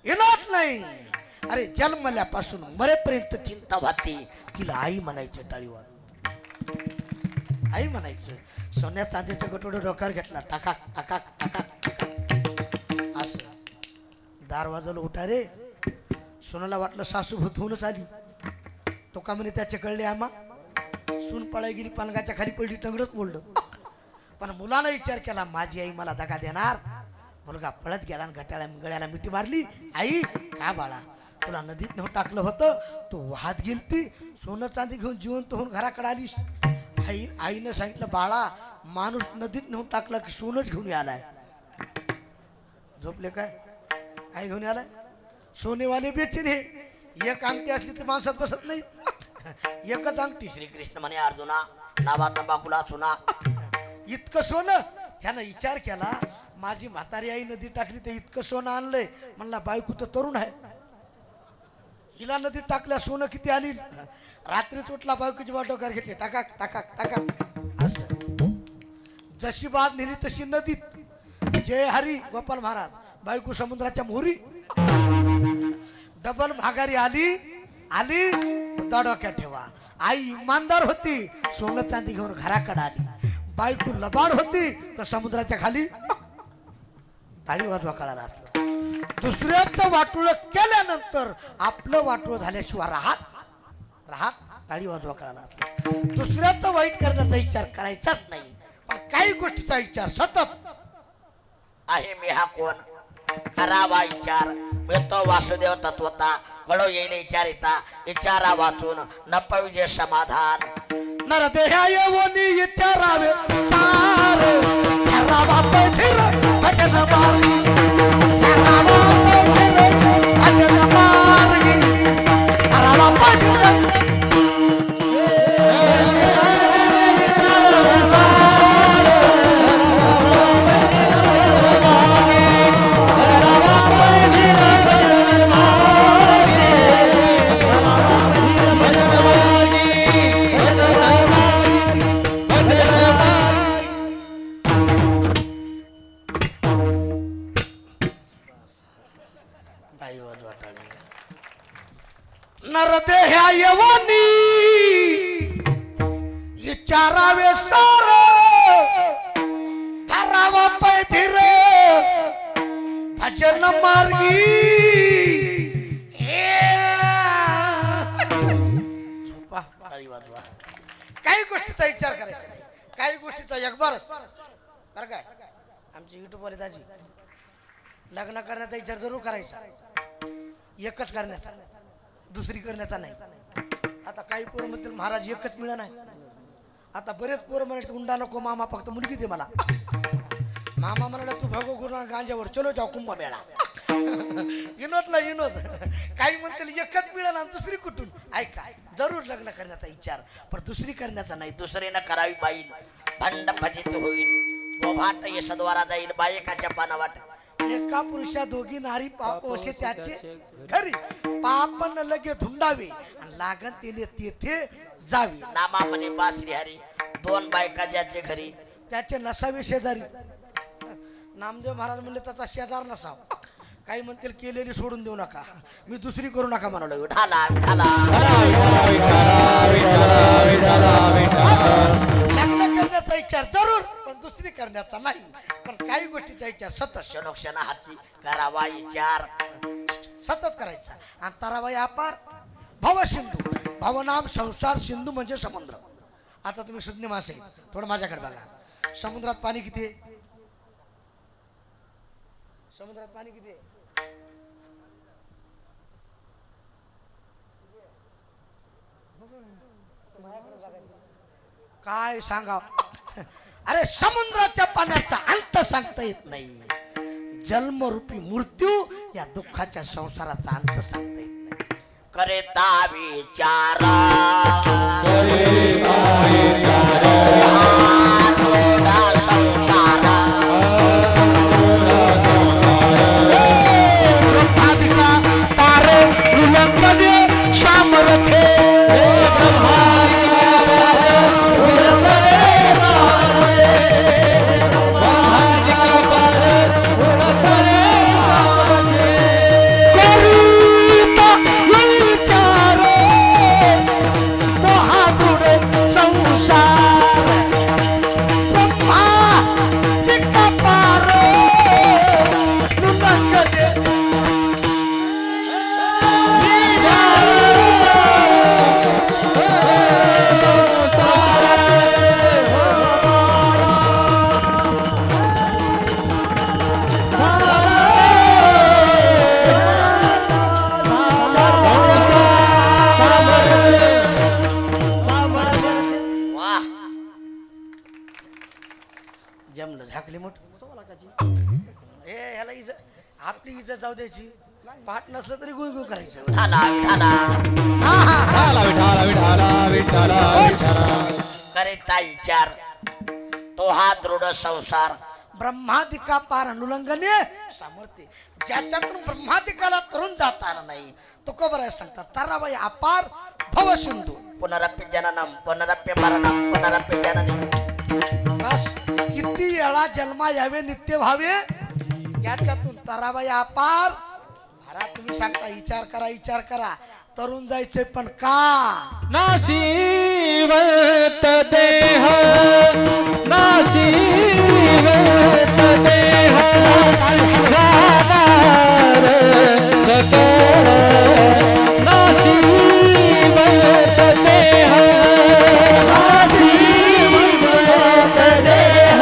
येणार नाही. अरे जन्मल्यापासून मरेपर्यंत चिंता वाहते, तिला आई म्हणायचं टाळीवार, आई म्हणायचं. सोन्या चांदीचं गटोडं डोक्यावर घेतला, टाका टाका टाका टाका असं. दार वाजवलं, उठा रे. सोनाला वाटलं सासूभूत होऊनच आली. तो का म्हणे त्याचे कळले आम्हा. सून पळाई गेली, पालगाच्या खाली पडली, टंगडत मोडलं. पण मुलानं विचार केला, माझी आई मला दगा देणार. मुलगा पळत गेला आणि गळ्याला मिठी मारली. आई का बाळा, तुला नदीत नेऊन टाकलं होतं, तू वाहत गेलती, सोनं चांदी घेऊन जिवंत होऊन घराकडे आलीस. आईनं सांगितलं, बाळा माणूस नदीत नेऊन टाकला की सोनच घेऊन आलाय. झोपले काय? काय घेऊन आलाय? सोनेवाले बेचीन. हे एक अंगठी असली तर माणसात बसत नाही, एकच अंगठी.
श्रीकृष्ण म्हणे अर्जुना, लावा तंबाखूला चुना.
इतकं सोनं. ह्यानं विचार केला, माझी म्हातारी आई नदी टाकली तर इतकं सोनं आणलंय, म्हणला बायको तर तरुण आहे, हिला नदीत टाकल्या सोनं किती आली. रात्री तुटला, बायकोची वाट डोक्यावर घेतली, टाका टाका टाका असं. जशी बाद नेली तशी नदीत. जय हरी गोपाल महाराज. बायको समुद्राच्या मोहरी. डबल माघारी आली आली डोक्यात ठेवा. आई इमानदार होती, सोनं चांदी घेऊन घराकडे आली. बायको लबाड होती तर समुद्राच्या खाली टाळी वाजवा कळाला. दुसऱ्याचं वाटोळ केल्यानंतर आपलं वाटोळ झाल्याशिवाय राहत टाळी वाजवा कळाला. दुसऱ्याचं वाईट करण्याचा विचार करायचाच नाही, पण काही गोष्टीचा विचार सतत
आहे. मी हा कोण, करावा विचार, मिळतो वासुदेव तत्वता, कळो येईल विचारिता, विचारा वाचून न पाहिजे समाधान.
नरदेहा येऊनी विचारावे सार, करावा पैधीर भजन मार्गी, करावा पैधीर भजन मार्गी, करावा पैधीर. नरदेहा येऊनी विचारावे सार, धरावा पैधीर भजन मार्गी. झोपा, टाळी वाजवा. काही गोष्टीचा विचार करायचा नाही, काही गोष्टीचा एकबारच. बरं काय, आमचे युट्यूब वाले दाजी लग्न करण्याचा विचार जरूर करायचा, एकच करण्याचा, दुसरी करण्याचा नाही. आता काही पोरं म्हणतील महाराज एकच मिळा नाही. आता बरेच पोरं म्हणायचं हुंडा नको मामा, फक्त मुलगी दे मला. मामा म्हणाला तू भगो गुरु गांजावर चलो जाऊ कुंभमेळा. विनोद ना विनोद. काही म्हणतील एकच मिळा ना, दुसरी कुठून. ऐका, जरूर लग्न करण्याचा विचार, पण दुसरी करण्याचा नाही.
दुसरीनं करावी बाईल, भंड फजित होईल, बोभाट यशद्वारा जाईल, बायकाच्या पानावाट.
एका पुरुषा दोघी नारी पाप असे त्याचे घरी, पाप न लगे धुंडावे आणि लागन तिने तेथे जावी.
नामा म्हणे बासरी हरी, दोन बायका ज्याचे घरी
त्याचे नसावे शेजारी. नामदेव महाराज म्हणले त्याचा शेजार नसावा. काही म्हणतील केलेली सोडून देऊ नका, मी दुसरी करू नका म्हणालो.
विठाला विठाला.
लग्न करण्याचा विचार जरूर, पण दुसरी करण्याचा नाही. पण काही गोष्टी तिचा विचार सतत
क्षणोक्षण हाची करावा विचार
सतत करायचा. आणि ताराबाई अपार भव सिंधू, भवनाम संसार, सिंधू म्हणजे समुद्र. आता तुम्ही शुद्ध मासे थोडं माझ्याकडे बघा. समुद्रात पाणी किती आहे? समुद्रात पाणी किती आहे? काय सांगा. अरे समुद्राच्या पाण्याचा अंत सांगता येत नाही. जन्मरूपी मृत्यू या दुःखाच्या संसाराचा अंत सांगता येत नाही.
करेता विचारा संसारा
तारे उल्लंघने सामर्थ्य आपली इज्जत जाऊ द्यायची. पाठ नसलं तरी गुई गुई करायचं.
करेता विचार तो हा दृढ संसार
ब्रह्मादिका पार अनुलंघने सामर्थ्य. ज्याच्यातून ब्रह्मादिकाला तरुण जाता आलं नाही तो कबर आहे सांगतात. ताराबाई अपार भव सिंधू.
पुनरप्य जननम पुनरप्य मरणम पुनरप्य जननी.
बस किती वेळा जन्मा यावे नित्य व्हावे याच्यातून ताराबाई अपार. महाराज तुम्ही सांगता विचार करा विचार करा. तरुण जायचे पण का
नाशिवत देह नाशिवत देह जाणार सकळ नाशिवत देह नाशिवत देह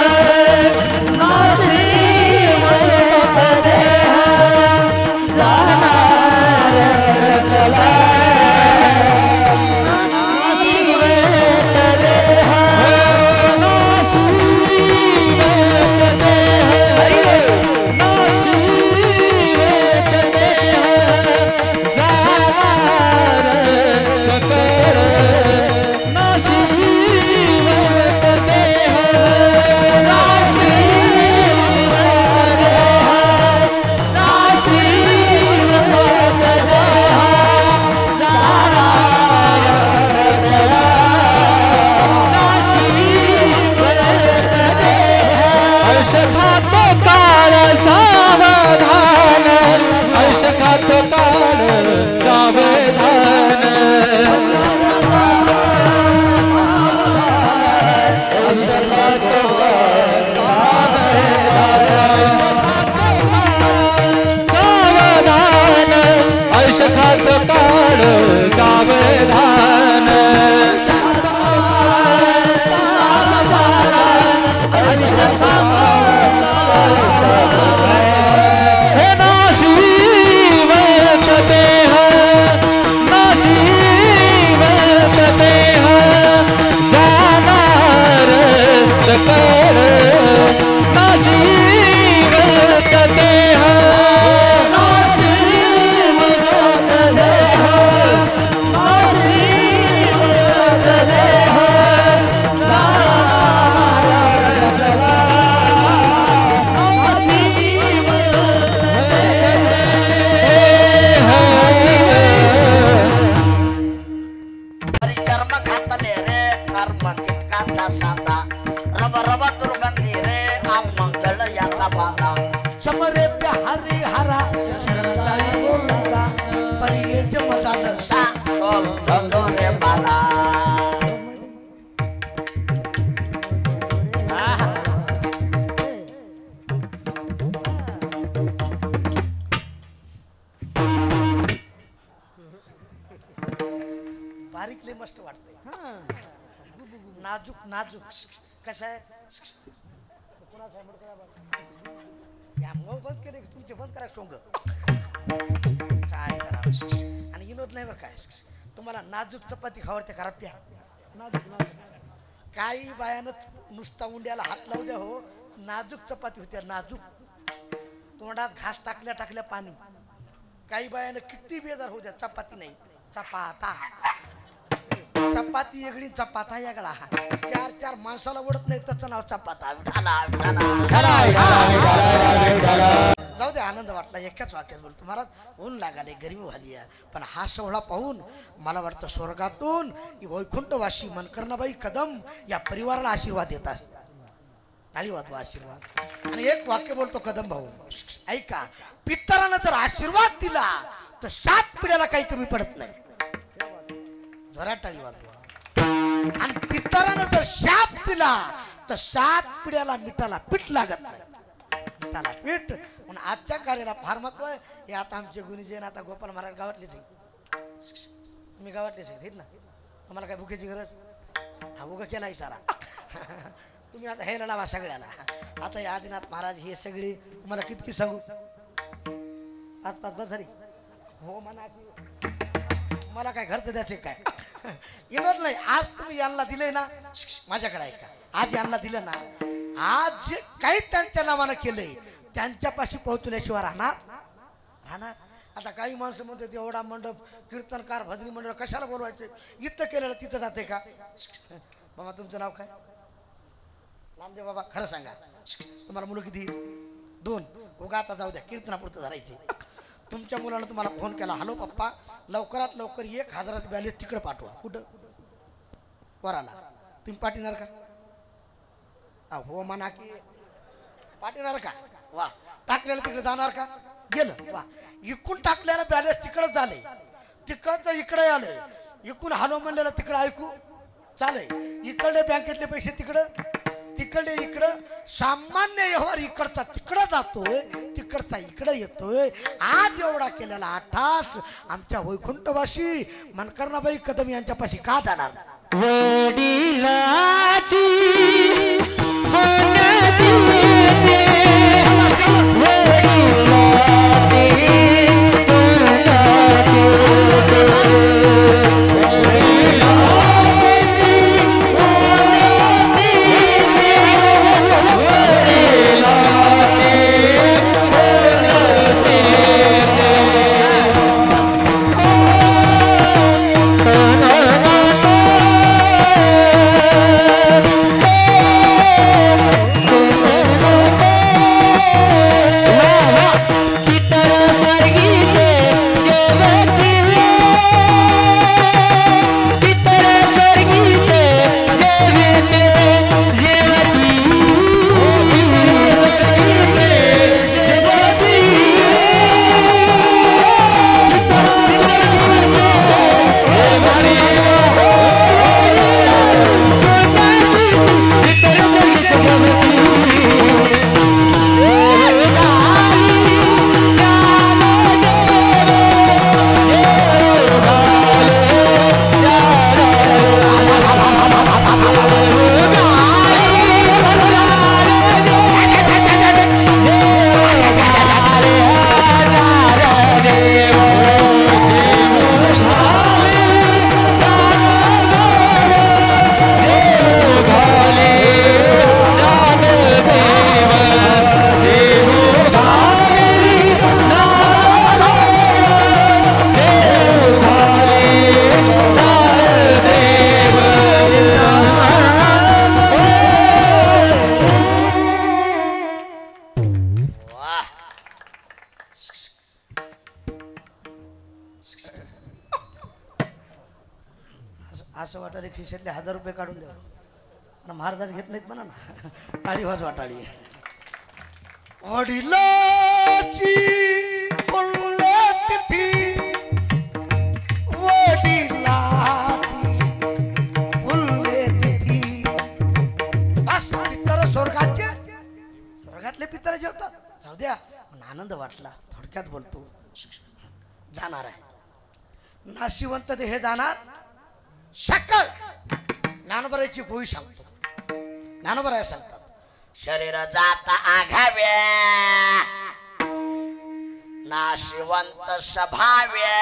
नाशिवत देह जाणार सकळ
मस्त वाटतंय
हा
नाजूक नाजूक कसं आहे कुणाचं आहे मुडकं बाबा? या मग बंद केले की तुमचे बंद करा सोंग काय करावं आणि विनोद नाही बरं काय तुम्हाला नाजूक चपाती खावडते खराब प्या नाजूक नाजूक काही बायानं नुसता उंड्याला हात लावू द्या हो नाजूक चपाती होत्या नाजूक तोंडात घास टाकल्या टाकल्या पाणी काही बायानं किती बेजार होऊ द्या चपाती नाही चपाता चपाती वेगळी चपाता वेगळा चार चार माणसाला ओढत नाही त्याचं नाव चपाता जाऊ दे आनंद वाटला एकाच वाक्यात बोलतो महाराज ऊन लागाले गरमी झाली आहे पण हा सोहळा पाहून मला वाटतं स्वर्गातून वैकुंठवासी मनकर्णाबाई कदम या परिवाराला आशीर्वाद देतात टाळी वाजवा आशीर्वाद आणि एक वाक्य बोलतो कदम भाऊ ऐका पितरानं जर आशीर्वाद दिला तर 7 पिढ्याला काही कमी पडत नाही जोरात टाळी वाजवा आणि पितरानं जर शाप दिला तर 7 पिढ्याला मिठाला पीठ लागत नाही मिठाला पीठ म्हणून आजच्या कार्याला फार महत्व आहे हे आता आमचे गुरुजी आता गोपाल महाराज गावातलेच आहेत तुम्ही गावातलेच आहेत ना तुम्हाला काय भुकेची गरज हा उगा केला सारा तुम्ही आता हे लावा सगळ्याला आता या आदिनाथ महाराज हे सगळे तुम्हाला कितकी सांगू 5-5 बस झाली हो म्हणा की मला काय घरचं द्यायचे काय येणार नाही आज तुम्ही यांना दिले ना माझ्याकडे ऐका आज यांना दिलं ना आज जे काही त्यांच्या नावानं केलंय त्यांच्यापाशी पोहोचल्याशिवाय राहणार आता काही माणसं म्हणतात एवढा मंडप कीर्तनकार भजनी मंडळ कशाला बोलवायचे इथं केलेलं तिथं जाते का बाबा तुमचं नाव काय नामदेव बाबा खरं सांगा तुम्हाला मुलं किती 2 उगा आता जाऊ द्या कीर्तनापुरतं धरायचे तुमच्या मुलानं तुम्हाला फोन केला हॅलो पप्पा लवकरात लवकर 1000 बॅलेन्स तिकडे पाठवा कुठं वराला तुम्ही पाठवणार का हो म्हणा की पाठवणार का वा टाकलेलं तिकडे जाणार का गेलं वा इकून टाकलेलं बॅलेन्स तिकडं झालंय तिकडचं इकडे आलं इकून हॅलो म्हणलेलं तिकडं ऐकू चालय इकडे बँकेतले पैसे तिकडं तिकडे इकडं सामान्य व्यवहार इकडचा तिकडं जातोय तिकडचा इकडं येतोय आज एवढा केलेला आठास आमच्या वैकुंठवासी मनकर्णाबाई कदम यांच्यापाशी का जाणार
वडिलाची
असं वाटायला खिशातले 1000 रुपये काढून द्यावं पण महाराज घेत नाहीत म्हणा ना टाळी वाजवा टाळी वडिलाची पुण्यतिथी वडिलाची पुण्यतिथी बस पितर स्वर्गातले पितर जेवतात जाऊ द्या पण आनंद वाटला थोडक्यात बोलतो जाणार आहे नाशिवंत हे जाणार सकळ ज्ञानोबराची गोळी सांगतो. ज्ञानोबराय सांगतात
शरीर जाता आघाव्या नाशिवंत स्वभाव्या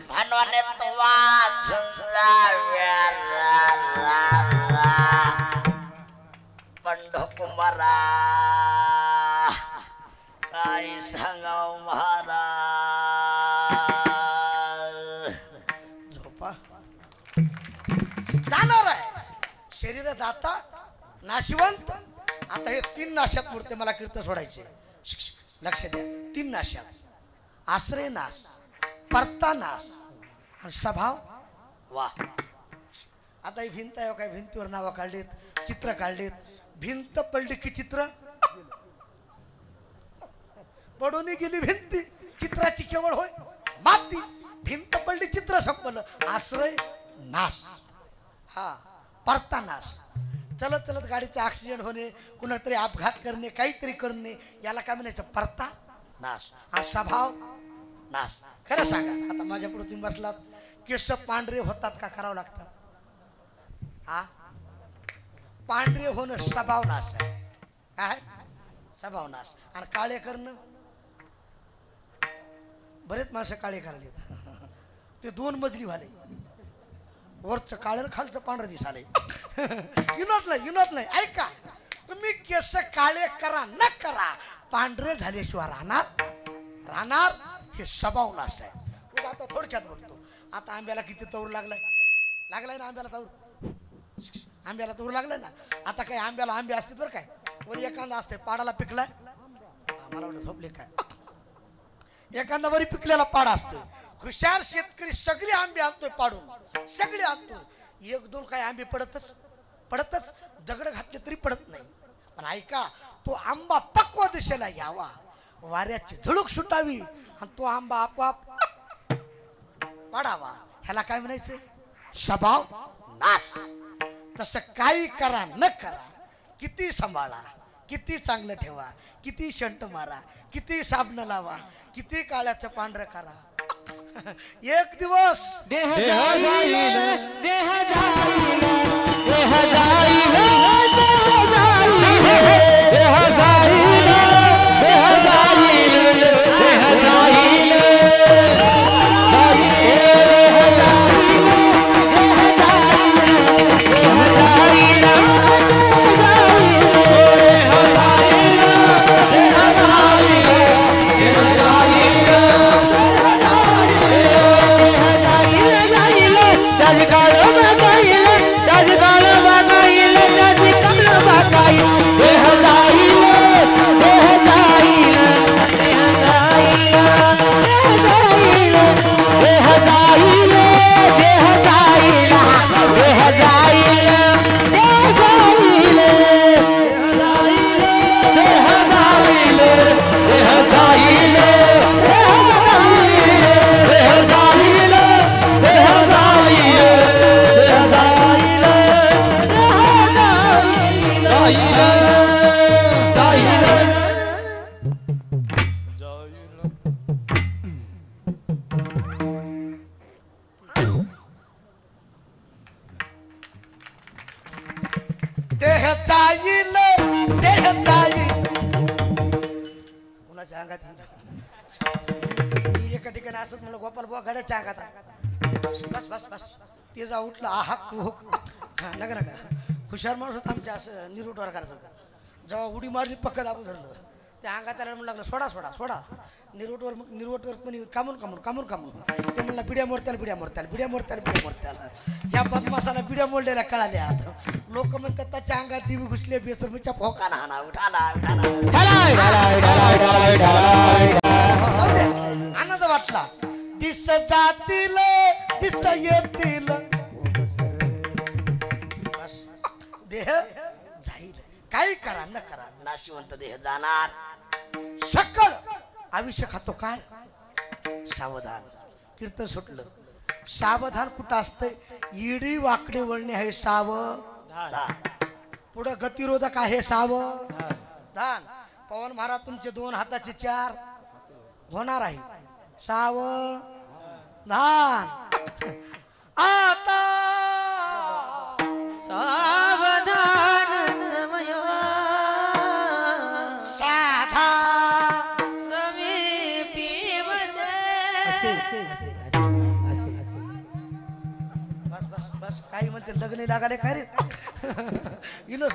म्हणून तुवा झुंजाव्या पंढकुमारा काय सांगाव महाराज.
झोपा जाणार आहे. शरीर दाता नाशिवंत. आता हे 3 नाशात मूर्ती मला कीर्तन सोडायचे. लक्ष द्या. 3 नाशात आश्रय नाश, परता नाश आणि स्वभाव.
वा
आता ही भिंत आहे काय, भिंतीवर नावं काढलीत, चित्र काढलीत. भिंत पडली की चित्र पडून गेली. भिंती चित्राची केवळ होय माती. भिंत पडली चित्र संपलं. आश्रय नाश, हा परता नाश. चलत चलत गाडीचा ऍक्सिडेंट होणे, कुणातरी अपघात करणे, काहीतरी करणे, याला काय म्हणायचं परता नाश. आणि स्वभाव नाश. खरं सांगा आता माझ्या पुढे तुम्ही बसलात, केस पांढरे होतात का करावं लागतात? हा पांढरे होणं स्वभाव नाश आहे. काय स्वभाव नाश. आणि काळे करणं, बरेच माणसं काळे करायलेत. ते 2 मजली झाले, वरचं काळे खालचं पांढरं दिसाले. युनत नाही. ऐका तुम्ही केस काळे करा न करा, पांढरे झाल्याशिवाय राहणार हे स्वभाव नाश आहे. आता थोडक्यात बोलतो. आता आंब्याला किती तौर लागलाय ना. आंब्याला तौर लागलाय ना. आता काय आंब्याला आंबे असते बरं काय, वर एखादा असते पाडाला पिकलाय. मला वाटतं झोपले काय, एखादा वरी पिकलेला पाडा असतो. हुशार शेतकरी सगळे आंबे आणतोय पाडून, सगळे आणतोय. 1-2 काय आंबे पडतच दगड घातले तरी पडत नाही. पण ऐका तो आंबा पक्व दिशेला यावा, वाऱ्याची झुळूक सुटावी आणि तो आंबा आपोआप पाडावा. ह्याला काय म्हणायचं? स्वभाव नाश. तसं काही करा न करा, किती सांभाळा, किती चांगलं ठेवा, किती शंट मारा, किती साबण लावा, किती काळ्याचं पांढरं करा, एक दिवस
देह जाईल, देह जाईल, देह जाईल, देह जाईल, देह जाईल, देह जाईल, देह जाईल,
एका ठिकाणी असत म्हणलं गोपाल बुवा गाड्याच्या अंगात बस बस बस ते जा उठलं आहा हा नका नका हुशार माणूस होता आमच्या असं निरूटवर करायचं. जेव्हा उडी मारली पक्क दाबून धरलं त्या अंगात आल्याला म्हणू लागलं सोडा सोडा सोडा. निरवटवर पण कामून ते म्हणलं बिड्या मोडत्याला ह्या बदमासाला बिड्या मोडलेल्या कळाल्या. लोक म्हणतात त्याच्या अंगात ती घुसले बेसरमीच्या भोकाना हाना आनंद वाटला. दिस जातील दिस येतील बस देह जाईल. काही करा न करा
नाशिवंत देह जाणार.
सकळ आयुष्य खातो काय सावधान. कीर्तन सुटलं. सावधान कुठं असतंय? इडी वाकडे वळणे आहे सावधान. पुढं गतिरोधक आहे सावधान. पवन महाराज तुमचे 2 हाताचे 4 होणार आहे सावधान. आता
सावधान समय
साधा
समीपी
बस बस बस काही म्हणते लग्न लागाले काय रे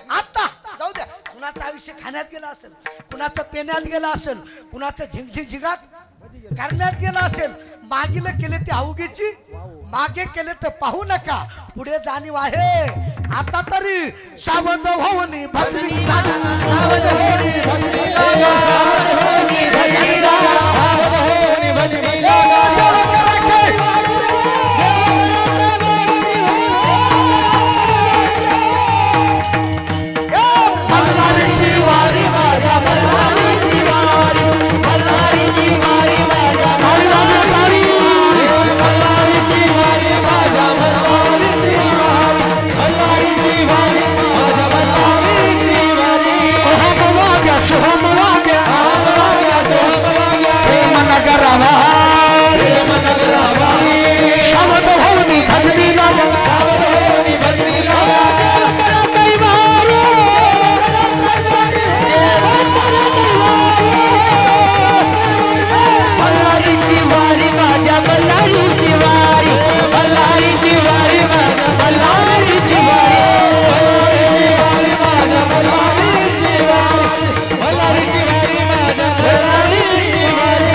आता जाऊ द्या. कुणाचं आयुष्य खाण्यात गेलं असेल, कुणाचं पेण्यात गेलं असेल, कुणाचं झिंगझिंग झिंगाट करण्यात गेलं असेल. मागील केले ते अवघीची, मागे केले तर पाहू नका, पुढे जाणीव आहे. आता तरी सावध होऊन भद्री लागा, सावध होऊन भद्री लागा, सावध होऊन भद्री लागा, सावध होऊन भद्री लागा. मल्हारीची वारी माझ्या, मल्हारीची वारी, मल्हारीची वारी माझ्या, मल्हारीची वारी माझ्या, मल्हारीची वारी, मल्हारीची वारी माझ्या, मल्हारीची वारी. ओहम वाग्या सोहम वाग्या, ओहम वाग्या सोहम वाग्या, प्रेम नगरावा, प्रेम नगरावा. सावध होऊन भजनी लागा, सावध होऊन भजनी लागा. मल्हारीची वारी माझ्या, मल्हारीची वारी, मल्हारीची वारी माझ्या, मल्हारीची वारी, मल्हारीची वारी माझ्या, मल्हारीची वारी, मल्हारीची वारी माझ्या, मल्हारीची वारी.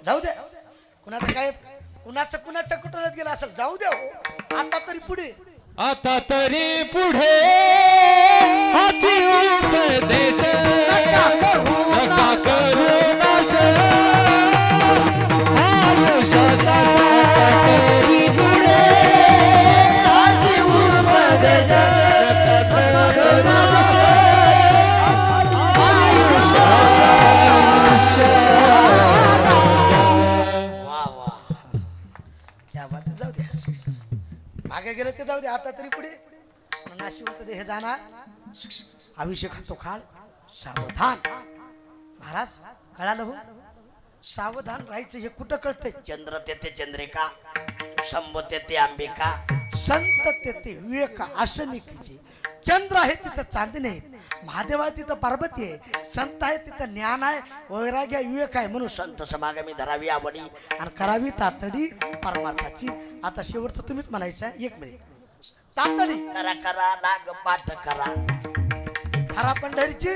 जाऊ दे. कुणाचं काय, कुणाचं कुणाच्या कुटुंबात गेलं असेल, जाऊ दे. आता तरी पुढे,
आता तरी पुढे हाची उपदेश नका करू नाश आयुष्याचा. तरी पुढे हाची उपदेश नका करू नाश
वा वा.
क्या बात आहे. जाऊ दे, मागे गेलं ते जाऊ दे. आता तरी पुढे नाशिवंत देह जाणार, आयुष्य खातो खाळ. सावधान. महाराज कळालं हो, सावधान राहायचं हे कुठं कळतंय.
चंद्र तेथे चंद्रिका, शंभ तेथे अंबिका,
संत तेथे विवेका आसनिकीचे. चंद्र आहे तिथं चांदणे आहेत, महादेव आहे तिथं पार्वती आहे, संत आहे तिथं ज्ञान आहे, वैराग्य विवेक आहे. म्हणून
संत समागमी धरावी आवडी.
आणि करावी तातडी परमार्थाची. आता शेवटचं तुम्हीच म्हणायचं आहे. 1 मिनिट. तातडी
करा करा लाग पाठ करा.
धरा पंढरीची,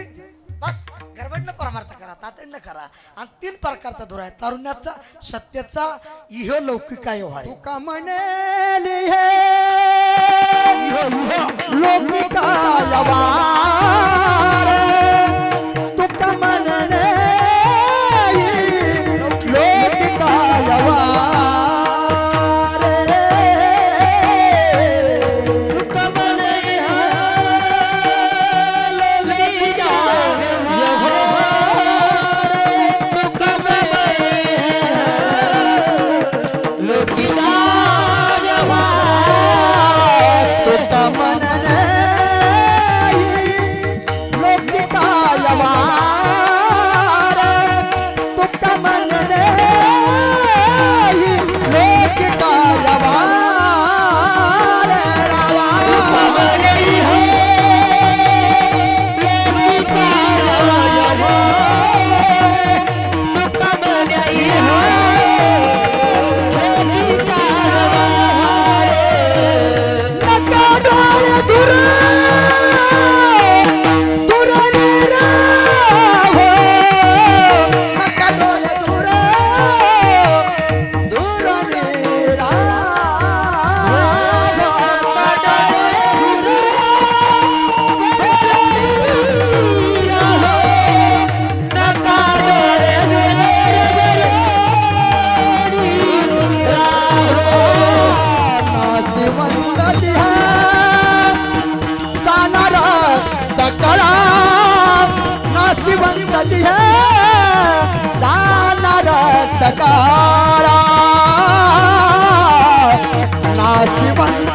बस गडबडनं परमार्थ करा, तातडीनं करा. आणि 3 प्रकारचा धुरा आहे. तारुण्याचा, सत्याचा, इह लौकिका व्यवहार.
तुका म्हणेल हे लौकिका व्यवहार, तुका म्हणेल लौकिका व्यवहार, तुका म्हणेल लौकिका व्यवहार, तुका म्हणेल लौकिका व्यवहार.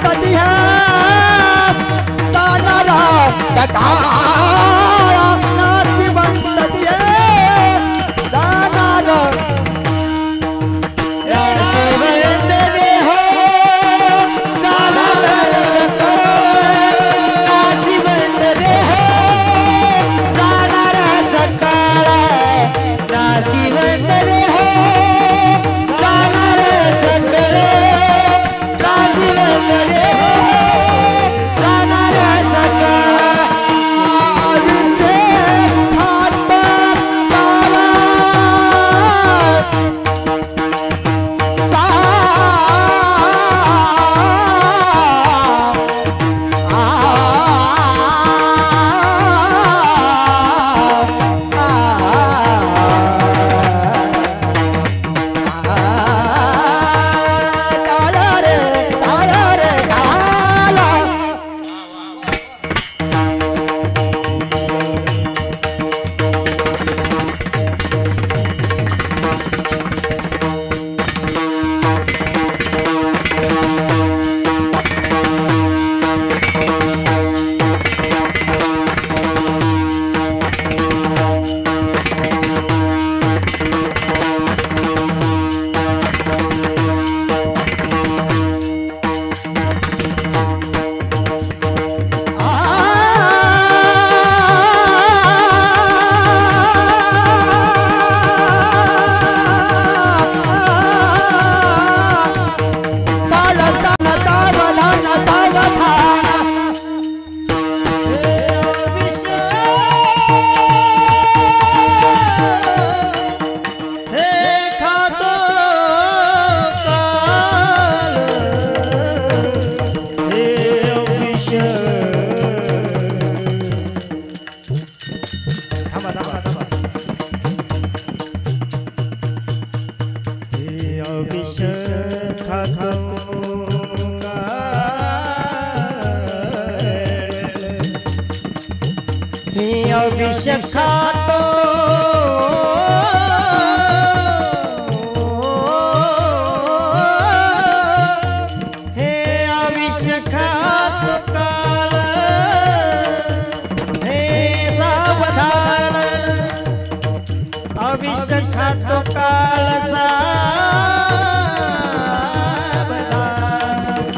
कधी जाणारा सकाळ नाशिवंत दिहे जाणार नाशिवंत देह जाणार सकाळ नाशिवंत देह जाणार सकाळ नाशिवंत देह जाणार सकाळ नाशिवंत देह जाणार सकाळ आयुष्य हात पाला सा विष खातो हे अविष खातो काल हे सावधान अविष खातो काल सावधान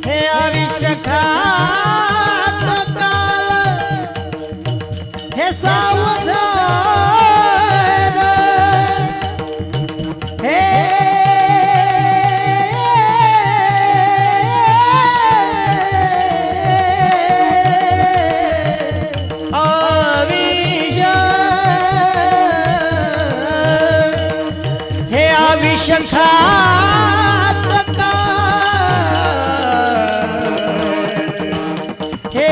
हे अविष खातो काल हे सावधान हे अविष हे अविष खात हे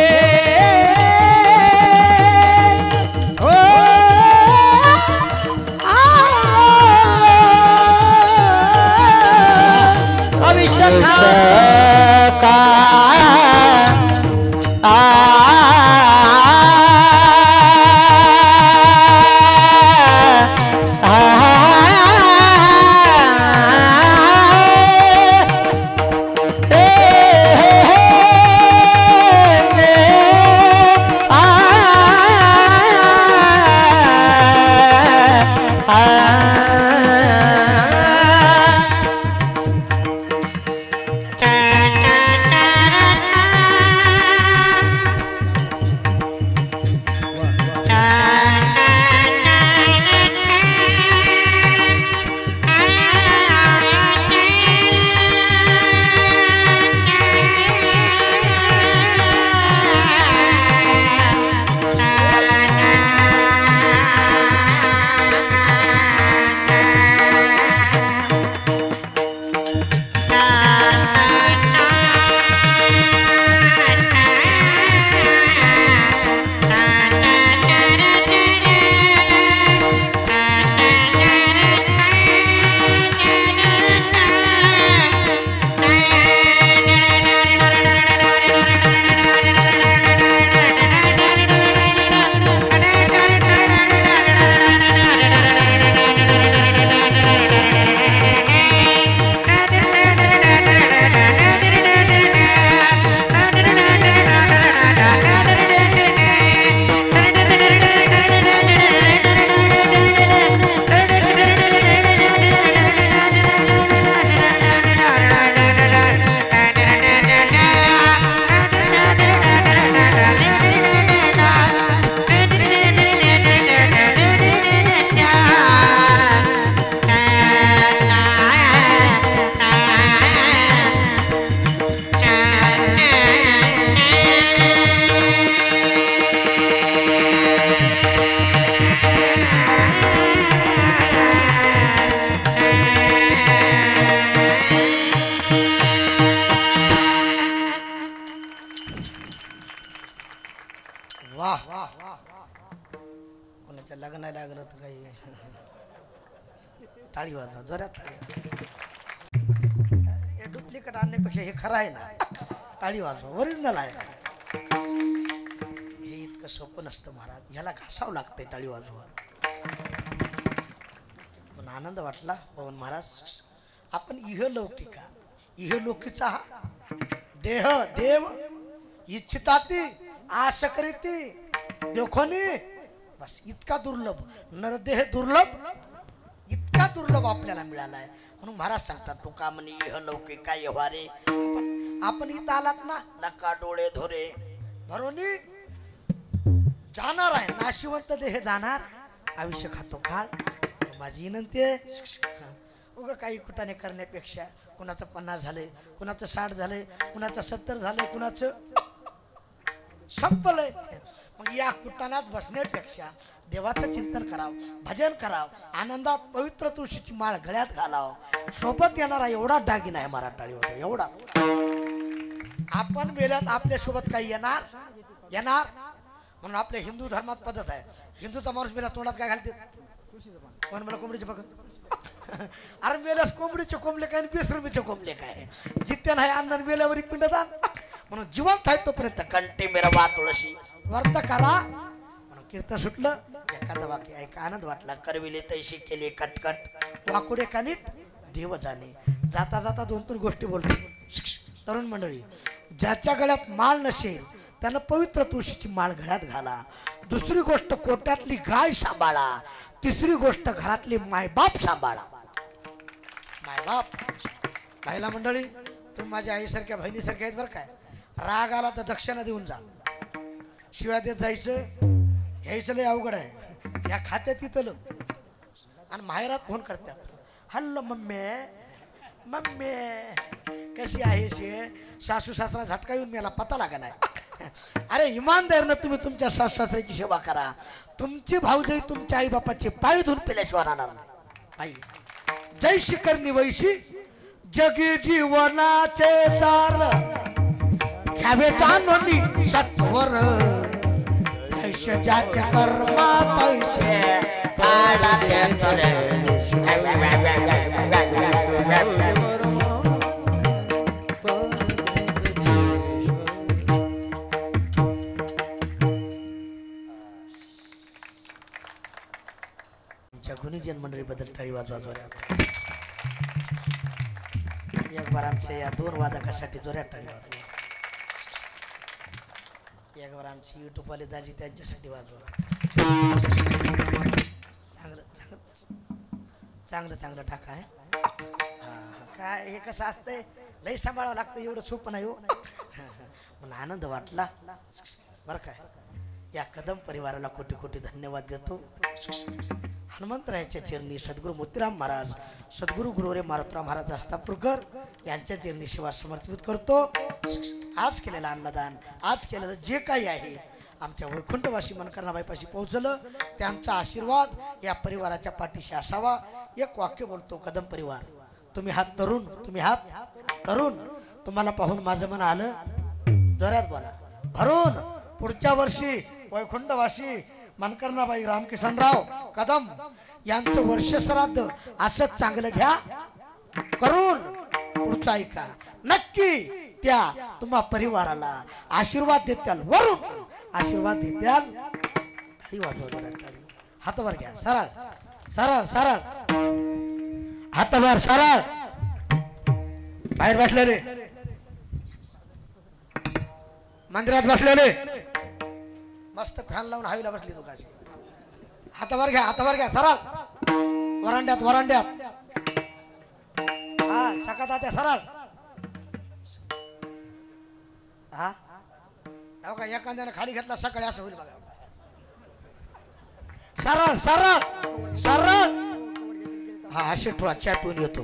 वा कोणाच्या लग्नाला लागलं तर काही टाळी वाजवा जोरात टाळी हे डुप्लिकेट आणण्यापेक्षा हे खरं आहे ना टाळी वाजवा ओरिजिनल आहे हे इतकं सोपं नसतं महाराज ह्याला घासावं लागतंय टाळी वाजवा पण आनंद वाटला पवन महाराज आपण इहलौकिका इहलौकीचा हा देह देव इच्छिताती आशा करीती देखोनी बस इतका दुर्लभ नरदेह दुर्लभ इतका दुर्लभ आपल्याला मिळाला आहे म्हणून महाराज सांगतात तुका म्हणे इहलौकिका येवारे आपण इथं आलात ना नका डोळे धोरे भरोनी जाणार आहे नाशिवंत देह जाणार आयुष्य खातो काळ माझी विनंती आहे उगा काही कुटाने करण्यापेक्षा कुणाचं 50 झालंय कुणाचं 60 झालंय कुणाचं 70 झालंय कुणाचं संपलंय मग या कुटाण्यात बसण्यापेक्षा देवाचं चिंतन करावं भजन करावं आनंदात पवित्र तुळशीची माळ गळ्यात घालावं सोबत येणारा एवढा दागिना आहे मराठाळीवर एवढा आपण मेल्यात आपल्या सोबत काही येणार म्हणून आपल्या हिंदू धर्मात पद्धत आहे हिंदूचा माणूस मेला तोंडात काय घालते कोण मला कोंबडीचे बघ अरे मेल्यास कोंबडीचे कोंबले काय बेसरमीचे कोंबले काय जित्या नाही अन्न मेल्यावर पिंडदान म्हणून जिवंत आहे तोपर्यंत
कंठी मिरवा तुळशी
वर्त करा म्हणून कीर्तन सुटलं एखादं वाक्य ऐका आनंद वाटला
करविले तैशी केली कटकट
वाकुडे कानीट देव जाणे जाता जाता 2-3 गोष्टी बोलतो तरुण मंडळी ज्याच्या गळ्यात माळ नसेल त्यानं पवित्र तुळशीची माळ गळ्यात घाला दुसरी गोष्ट कोट्यातली गाय सांभाळा तिसरी गोष्ट घरातली मायबाप सांभाळा मायबाप महिला मंडळी तुम्ही माझ्या आईसारख्या बहिणीसारख्या आहेत बरं काय राग आला तर दक्षिणा देऊन जा शिवाय देत जायचं यायचं लय अवघड आहे या खात्यात इथलं आणि माहेरात फोन करतात हॅलो मम्मी कशी आहे शे सासू सासरा झटका येऊन मला पता लागा नाही अरे इमानदारीनं तुम्ही तुमच्या सासू सासऱ्याची सेवा करा तुमची भाऊजाई तुमच्या आई बापाचे पाय धुवून पिल्याशिवाय राहणार नाही आई जय शिखर निवैशी जगी जीवनाचे सार घ्यावे जाणून सत्वर जैसे ज्याचे कर्मा तैसे गुणीजन मंडळीबद्दल टाळी वाजवा जोऱ्यात एक बार आमच्या या 2 वादकासाठी जोऱ्यात टाळी वाजवा एक बार आमची युट्यूबवाले दाजी त्यांच्यासाठी वाजवा चांगलं टाका आहे काय हे कसं असतंय लई सांभाळावं लागतं एवढं सोपं नाही हो म्हणून आनंद वाटला बरं काय या कदम परिवाराला कोटी कोटी धन्यवाद देतो हनुमंतरायाच्या चरणी सद्गुरू मोतीराम महाराज सद्गुरू गुरुवरे मारुतराव महाराज अस्तापूरकर यांच्या चरणी सेवा समर्पित करतो आज केलेलं अन्नदान आज केलेलं जे काही आहे आमच्या वैकुंठवासी मनकर्णाबाईपाशी पोहोचलं त्यांचा आशीर्वाद या परिवाराच्या पाठीशी असावा एक वाक्य बोलतो कदम परिवार तुम्ही हात तरुण तुम्हाला पाहून माझं मन आलं जोरात बोला भरून पुढच्या वर्षी वैकुंठवासी मनकर्णाबाई रामकिशनराव कदम यांचं वर्ष श्राद्ध असंच चांगलं घ्या करून पुढचा ऐका नक्की त्या तुम्हा परिवाराला आशीर्वाद देत्याल वरून आशीर्वाद देत्याल टाळी वाजवा टाळी हातवर घ्या सरळ हातवर सरळ बाहेर बसलेले मंदिरात बसलेले मस्त फॅन लावून हवेला बसली दुकाशी हातावर घ्या सरळ वरांड्यात हा सकाळ त्या सरळ हा का एखाद्याने खाली घेतला सकाळी असं होईल बघा सरळ हा असे ठेवा चॅटून येतो